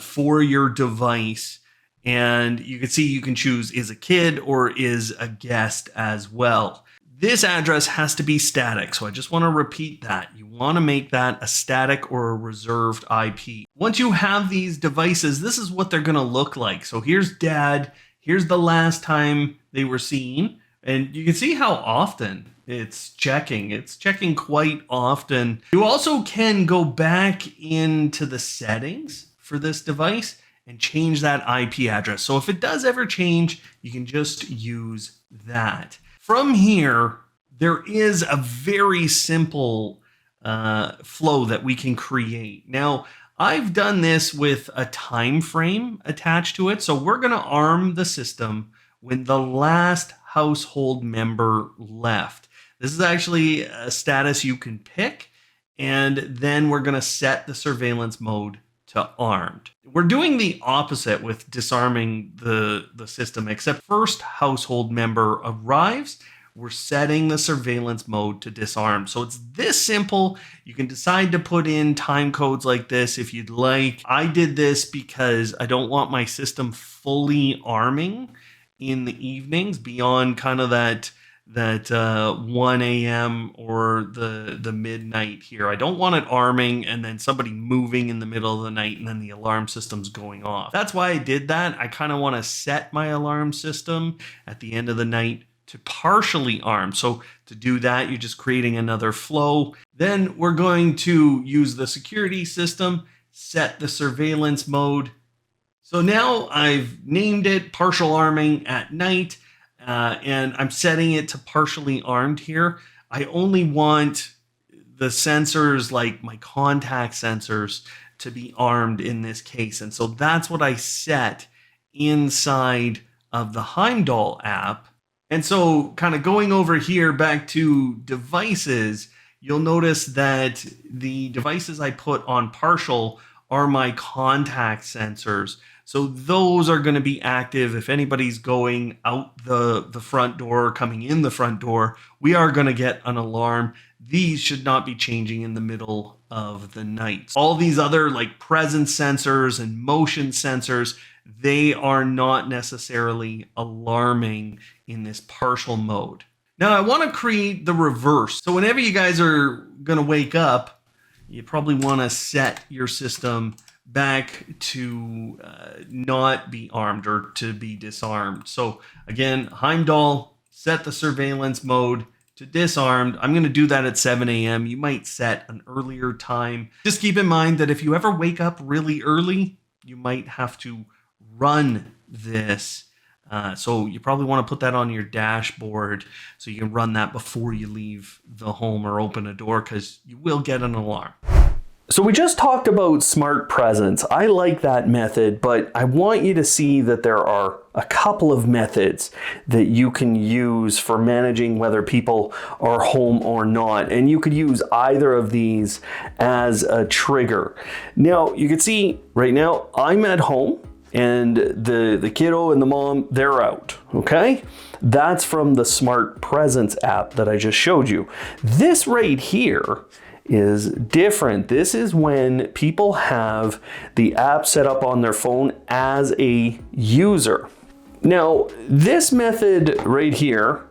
for your device. And you can see you can choose is a kid or is a guest as well. This address has to be static, so I just want to repeat that. You want to make that a static or a reserved IP. Once you have these devices, this is what they're going to look like. So here's Dad, here's the last time they were seen, and you can see how often it's checking. It's checking quite often. You also can go back into the settings for this device and change that IP address. So if it does ever change, you can just use that. From here, there is a very simple flow that we can create. Now, I've done this with a time frame attached to it. So we're going to arm the system when the last household member left. This is actually a status you can pick, and then we're going to set the surveillance mode to armed. We're doing the opposite with disarming the system, except first household member arrives, we're setting the surveillance mode to disarm. So it's this simple. You can decide to put in time codes like this if you'd like. I did this because I don't want my system fully arming in the evenings beyond kind of that 1 a.m. or the midnight here. I don't want it arming and then somebody moving in the middle of the night and then the alarm system's going off. That's why I did that. I kind of want to set my alarm system at the end of the night to partially armed. So to do that, you're just creating another flow. Then we're going to use the security system, set the surveillance mode. So now I've named it partial arming at night, and I'm setting it to partially armed here. I only want the sensors, like my contact sensors, to be armed in this case. And so that's what I set inside of the Heimdall app. And so kind of going over here back to devices, you'll notice that the devices I put on partial are my contact sensors. So those are going to be active if anybody's going out the front door, coming in the front door. We are going to get an alarm. These should not be changing in the middle of the night. All these other like presence sensors and motion sensors, they are not necessarily alarming in this partial mode. Now I want to create the reverse. So whenever you guys are going to wake up, you probably want to set your system back to not be armed or to be disarmed. So again, Heimdall, set the surveillance mode to disarmed. I'm going to do that at 7 a.m. You might set an earlier time. Just keep in mind that if you ever wake up really early, you might have to run this. So you probably want to put that on your dashboard so you can run that before you leave the home or open a door, because you will get an alarm. So we just talked about smart presence. I like that method, but I want you to see that there are a couple of methods that you can use for managing whether people are home or not. And you could use either of these as a trigger. Now, you can see right now I'm at home and the kiddo and the mom, they're out, okay? That's from the Smart Presence app that I just showed you. This right here is different. This is when people have the app set up on their phone as a user. Now, this method right here,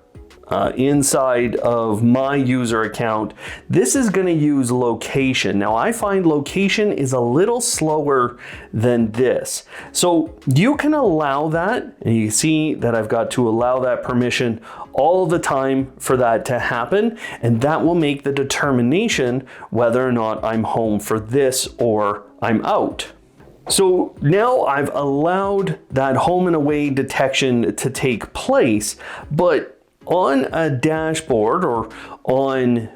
inside of my user account, this is going to use location. Now, I find location is a little slower than this. So you can allow that, and you see that I've got to allow that permission all the time for that to happen, and that will make the determination whether or not I'm home for this or I'm out. So now I've allowed that home and away detection to take place, but on a dashboard or on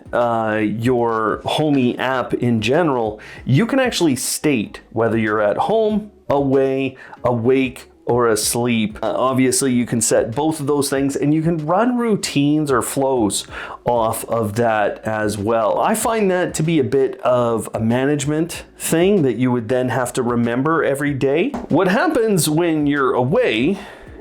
your Homey app in general, you can actually state whether you're at home, away, awake, or asleep. Obviously, you can set both of those things, and you can run routines or flows off of that as well. I find that to be a bit of a management thing that you would then have to remember every day. What happens when you're away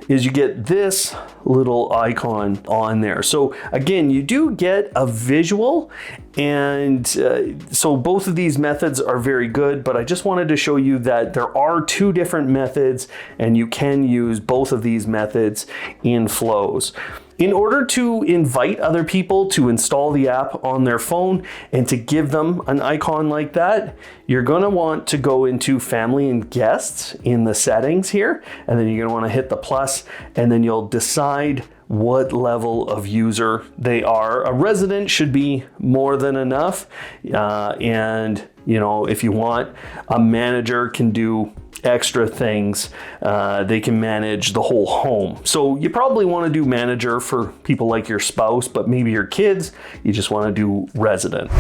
is you get this little icon on there. So again, you do get a visual, and so both of these methods are very good, but I just wanted to show you that there are two different methods and you can use both of these methods in flows. In order to invite other people to install the app on their phone and to give them an icon like that, you're going to want to go into Family and Guests in the settings here, and then you're going to want to hit the plus, and then you'll decide what level of user they are. A resident should be more than enough, and you know, if you want, a manager can do extra things. They can manage the whole home. So you probably want to do manager for people like your spouse, but maybe your kids, you just want to do resident.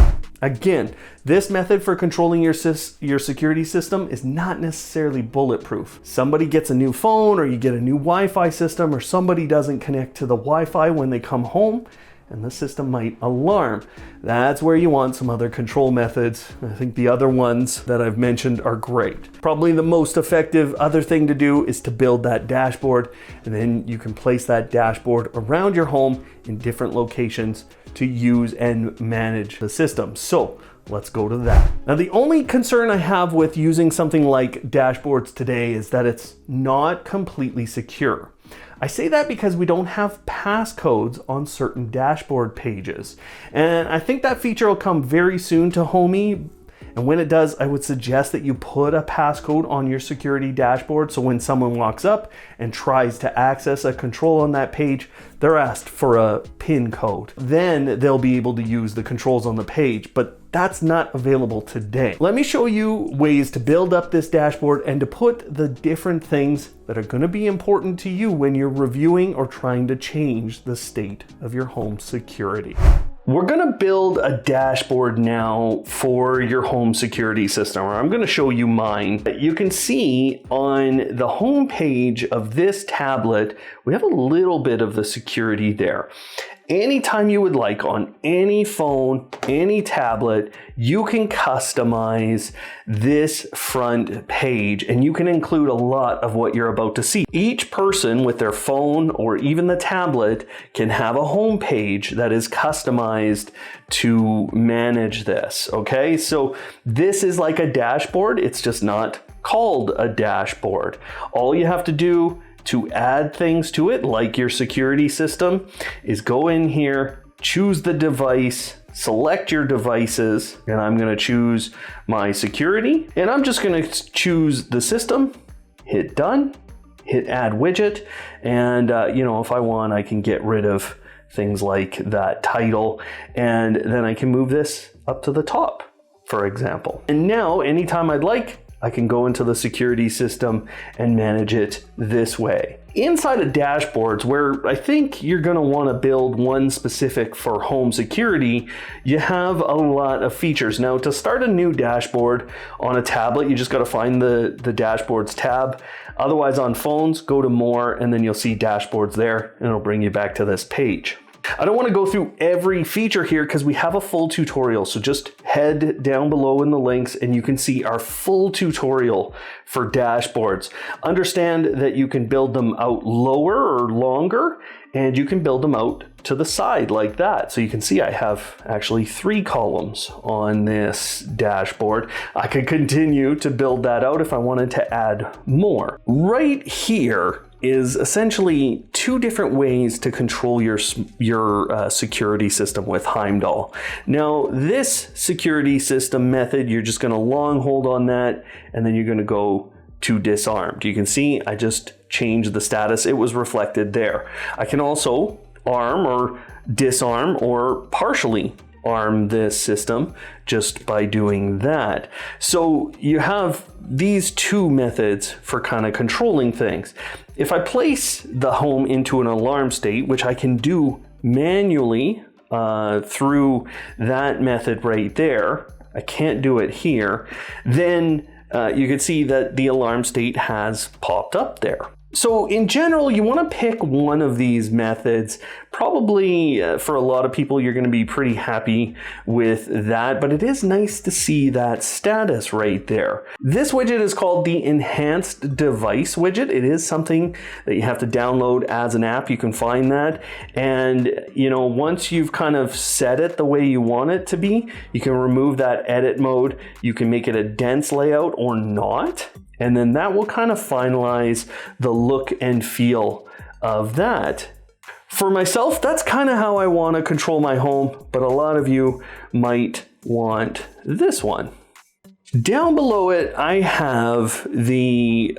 Again, this method for controlling your security system is not necessarily bulletproof. Somebody gets a new phone, or you get a new Wi-Fi system, or somebody doesn't connect to the Wi-Fi when they come home, and the system might alarm. That's where you want some other control methods. I think the other ones that I've mentioned are great. Probably the most effective other thing to do is to build that dashboard, and then you can place that dashboard around your home in different locations to use and manage the system. So let's go to that. Now, the only concern I have with using something like dashboards today is that it's not completely secure. I say that because we don't have passcodes on certain dashboard pages. And I think that feature will come very soon to Homey, And when it does, I would suggest that you put a passcode on your security dashboard, so when someone walks up and tries to access a control on that page, they're asked for a PIN code. Then they'll be able to use the controls on the page, but that's not available today. Let me show you ways to build up this dashboard and to put the different things that are going to be important to you when you're reviewing or trying to change the state of your home security. We're going to build a dashboard now for your home security system, or I'm going to show you mine. You can see on the home page of this tablet, we have a little bit of the security there. Anytime you would like, on any phone, any tablet, you can customize this front page and you can include a lot of what you're about to see. Each person with their phone or even the tablet can have a home page that is customized to manage this, okay? So this is like a dashboard, it's just not called a dashboard. All you have to do to add things to it, like your security system, is go in here, choose the device, select your devices, and I'm gonna choose my security, and I'm just gonna choose the system, hit done, hit add widget, and if I want, I can get rid of things like that title, and then I can move this up to the top, for example. And now, anytime I'd like, I can go into the security system and manage it this way. Inside of dashboards, where I think you're going to want to build one specific for home security, you have a lot of features. Now, to start a new dashboard on a tablet, you just got to find the dashboards tab. Otherwise, on phones, go to more, and then you'll see dashboards there, and it'll bring you back to this page. I don't want to go through every feature here because we have a full tutorial, so just head down below in the links and you can see our full tutorial for dashboards. Understand that you can build them out lower or longer, and you can build them out to the side like that. So you can see I have actually 3 columns on this dashboard. I could continue to build that out if I wanted to add more. Right here is essentially 2 different ways to control your security system with Heimdall. Now, this security system method, you're just going to long hold on that, and then you're going to go to disarmed. You can see I just changed the status. It was reflected there. I can also arm or disarm or partially arm this system just by doing that. So you have these 2 methods for kind of controlling things. If I place the home into an alarm state, which I can do manually through that method right there, I can't do it here, then you can see that the alarm state has popped up there. So in general, you want to pick one of these methods. Probably for a lot of people, you're going to be pretty happy with that, but it is nice to see that status right there. This widget is called the Enhanced Device widget. It is something that you have to download as an app. You can find that. And once you've kind of set it the way you want it to be, you can remove that edit mode. You can make it a dense layout or not. And then that will kind of finalize the look and feel of that. For myself, that's kind of how I want to control my home, but a lot of you might want this one. Down below it, I have the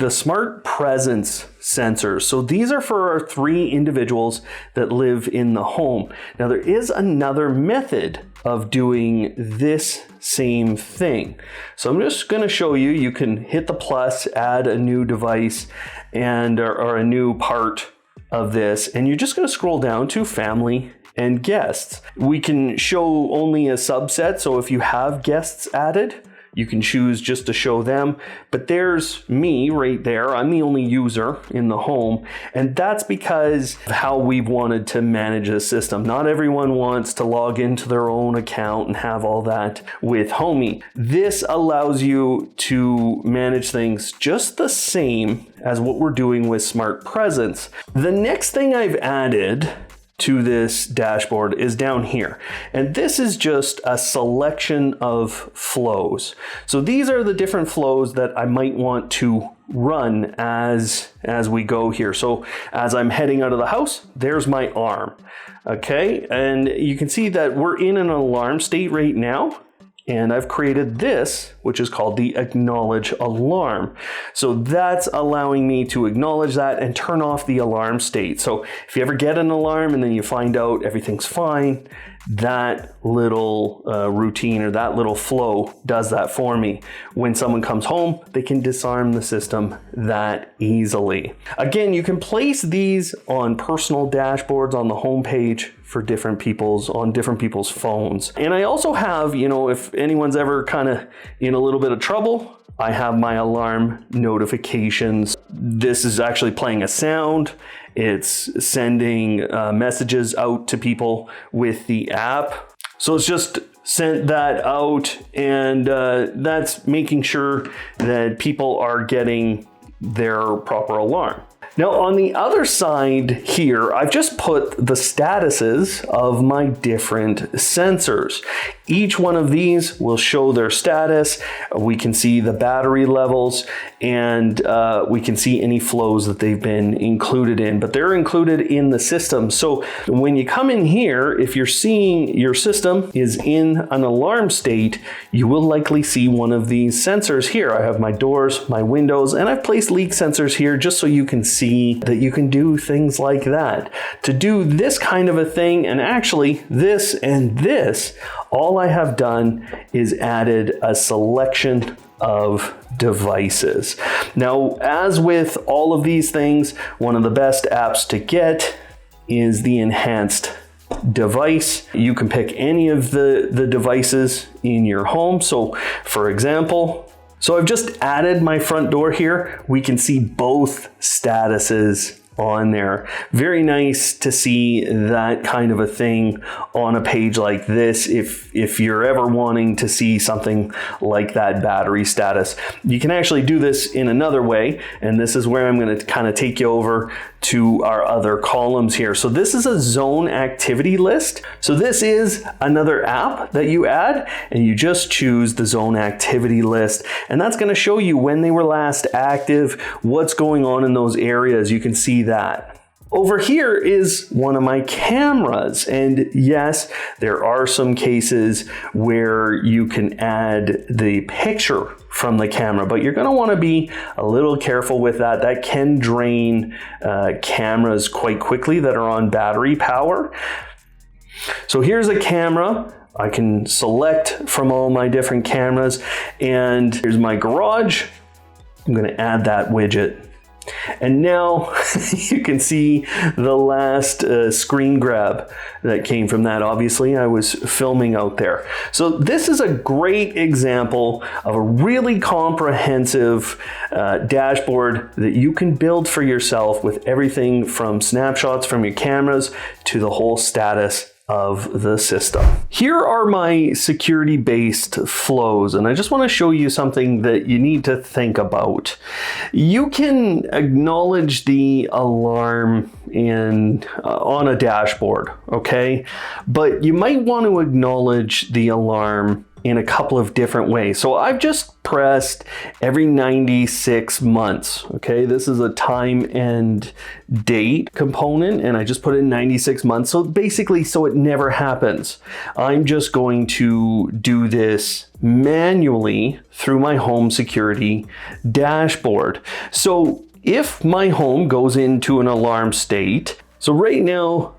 smart presence sensors. So these are for our 3 individuals that live in the home. Now there is another method of doing this same thing. So I'm just going to show you. You can hit the plus, add a new device and or a new part of this, and you're just going to scroll down to family and guests. We can show only a subset, so if you have guests added, you can choose just to show them, but there's me right there. I'm the only user in the home, and that's because of how we've wanted to manage the system. Not everyone wants to log into their own account and have all that with Homey. This allows you to manage things just the same as what we're doing with Smart Presence. The next thing I've added to this dashboard is down here. And this is just a selection of flows. So these are the different flows that I might want to run as we go here. So as I'm heading out of the house, there's my arm. Okay, and you can see that we're in an alarm state right now. and I've created this, which is called the acknowledge alarm. So that's allowing me to acknowledge that and turn off the alarm state. So if you ever get an alarm and then you find out everything's fine, that little routine or that little flow does that for me. When someone comes home, they can disarm the system that easily. Again, you can place these on personal dashboards on the home page for different people's phones. And I also have, if anyone's ever kind of in a little bit of trouble, I have my alarm notifications. This is actually playing a sound. It's sending messages out to people with the app. So it's just sent that out, and that's making sure that people are getting their proper alarm. Now on the other side here, I've just put the statuses of my different sensors. Each one of these will show their status. We can see the battery levels, and we can see any flows that they've been included in, but they're included in the system. So when you come in here, if you're seeing your system is in an alarm state, you will likely see one of these sensors here. I have my doors, my windows, and I've placed leak sensors here just so you can see that you can do things like that. To do this kind of a thing, and actually this and this, all I have done is added a selection of devices. Now, as with all of these things, one of the best apps to get is the enhanced device. You can pick any of the devices in your home. So for example, I've just added my front door here. We can see both statuses on there. Very nice to see that kind of a thing on a page like this. If you're ever wanting to see something like that battery status, you can actually do this in another way. And this is where I'm going to kind of take you over to our other columns here. So this is a zone activity list. So this is another app that you add, and you just choose the zone activity list. And that's going to show you when they were last active, what's going on in those areas. You can see that. Over here is one of my cameras, and yes, there are some cases where you can add the picture from the camera, but you're going to want to be a little careful with that. That can drain cameras quite quickly that are on battery power. So here's a camera. I can select from all my different cameras, and here's my garage. I'm going to add that widget. And now you can see the last screen grab that came from that. Obviously, I was filming out there. So this is a great example of a really comprehensive dashboard that you can build for yourself with everything from snapshots from your cameras to the whole status of the system. Here are my security-based flows, and I just want to show you something that you need to think about. You can acknowledge the alarm on a dashboard, okay? But you might want to acknowledge the alarm in a couple of different ways. So I've just pressed every 96 months, okay? This is a time and date component, and I just put in 96 months. So basically, so it never happens. I'm just going to do this manually through my home security dashboard. So if my home goes into an alarm state, so right now,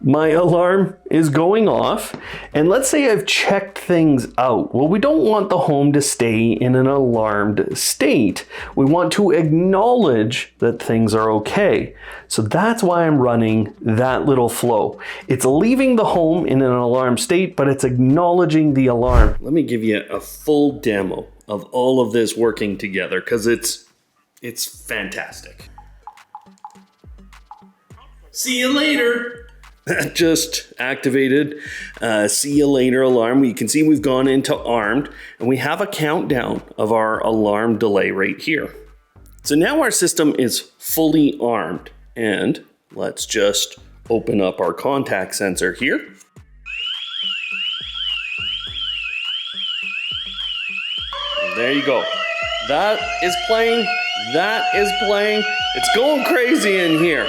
my alarm is going off, and let's say I've checked things out. Well, we don't want the home to stay in an alarmed state. We want to acknowledge that things are okay. So that's why I'm running that little flow. It's leaving the home in an alarm state, but it's acknowledging the alarm. Let me give you a full demo of all of this working together, because it's fantastic. See you later. Just activated see you later alarm. You can see we've gone into armed, and we have a countdown of our alarm delay right here. So now our system is fully armed, and let's just open up our contact sensor here. And there you go. That is playing. That is playing. It's going crazy in here.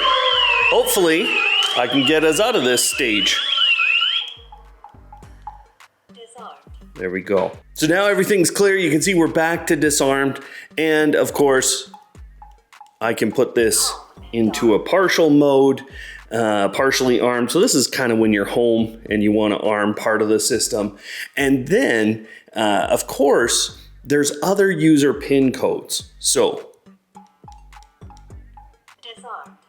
Hopefully, I can get us out of this stage. Disarmed. There we go. So now everything's clear. You can see we're back to disarmed. And of course, I can put this into a partial mode, partially armed. So this is kind of when you're home and you want to arm part of the system. And then, of course, there's other user pin codes. So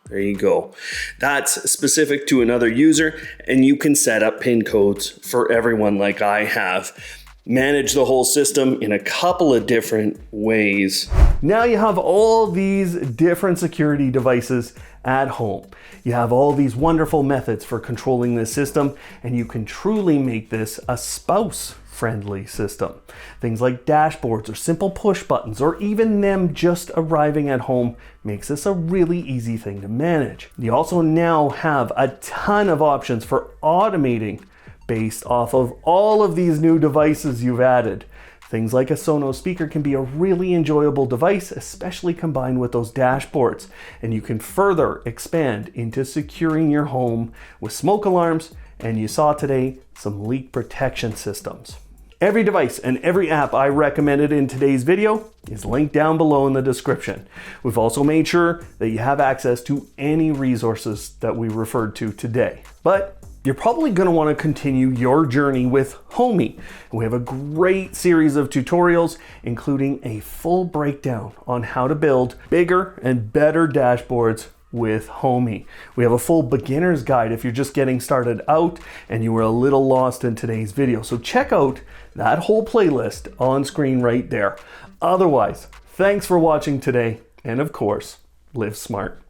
there you go. That's specific to another user, and you can set up pin codes for everyone like I have. Manage the whole system in a couple of different ways. Now you have all these different security devices at home. You have all these wonderful methods for controlling this system, and you can truly make this a spouse-friendly system. Things like dashboards or simple push buttons, or even them just arriving at home, makes this a really easy thing to manage. You also now have a ton of options for automating based off of all of these new devices you've added. Things like a Sonos speaker can be a really enjoyable device, especially combined with those dashboards. And you can further expand into securing your home with smoke alarms, and you saw today some leak protection systems. Every device and every app I recommended in today's video is linked down below in the description. We've also made sure that you have access to any resources that we referred to today. But you're probably going to want to continue your journey with Homey. We have a great series of tutorials, including a full breakdown on how to build bigger and better dashboards with Homey. We have a full beginner's guide if you're just getting started out and you were a little lost in today's video. So check out that whole playlist on screen right there. Otherwise, thanks for watching today, and of course, live smart.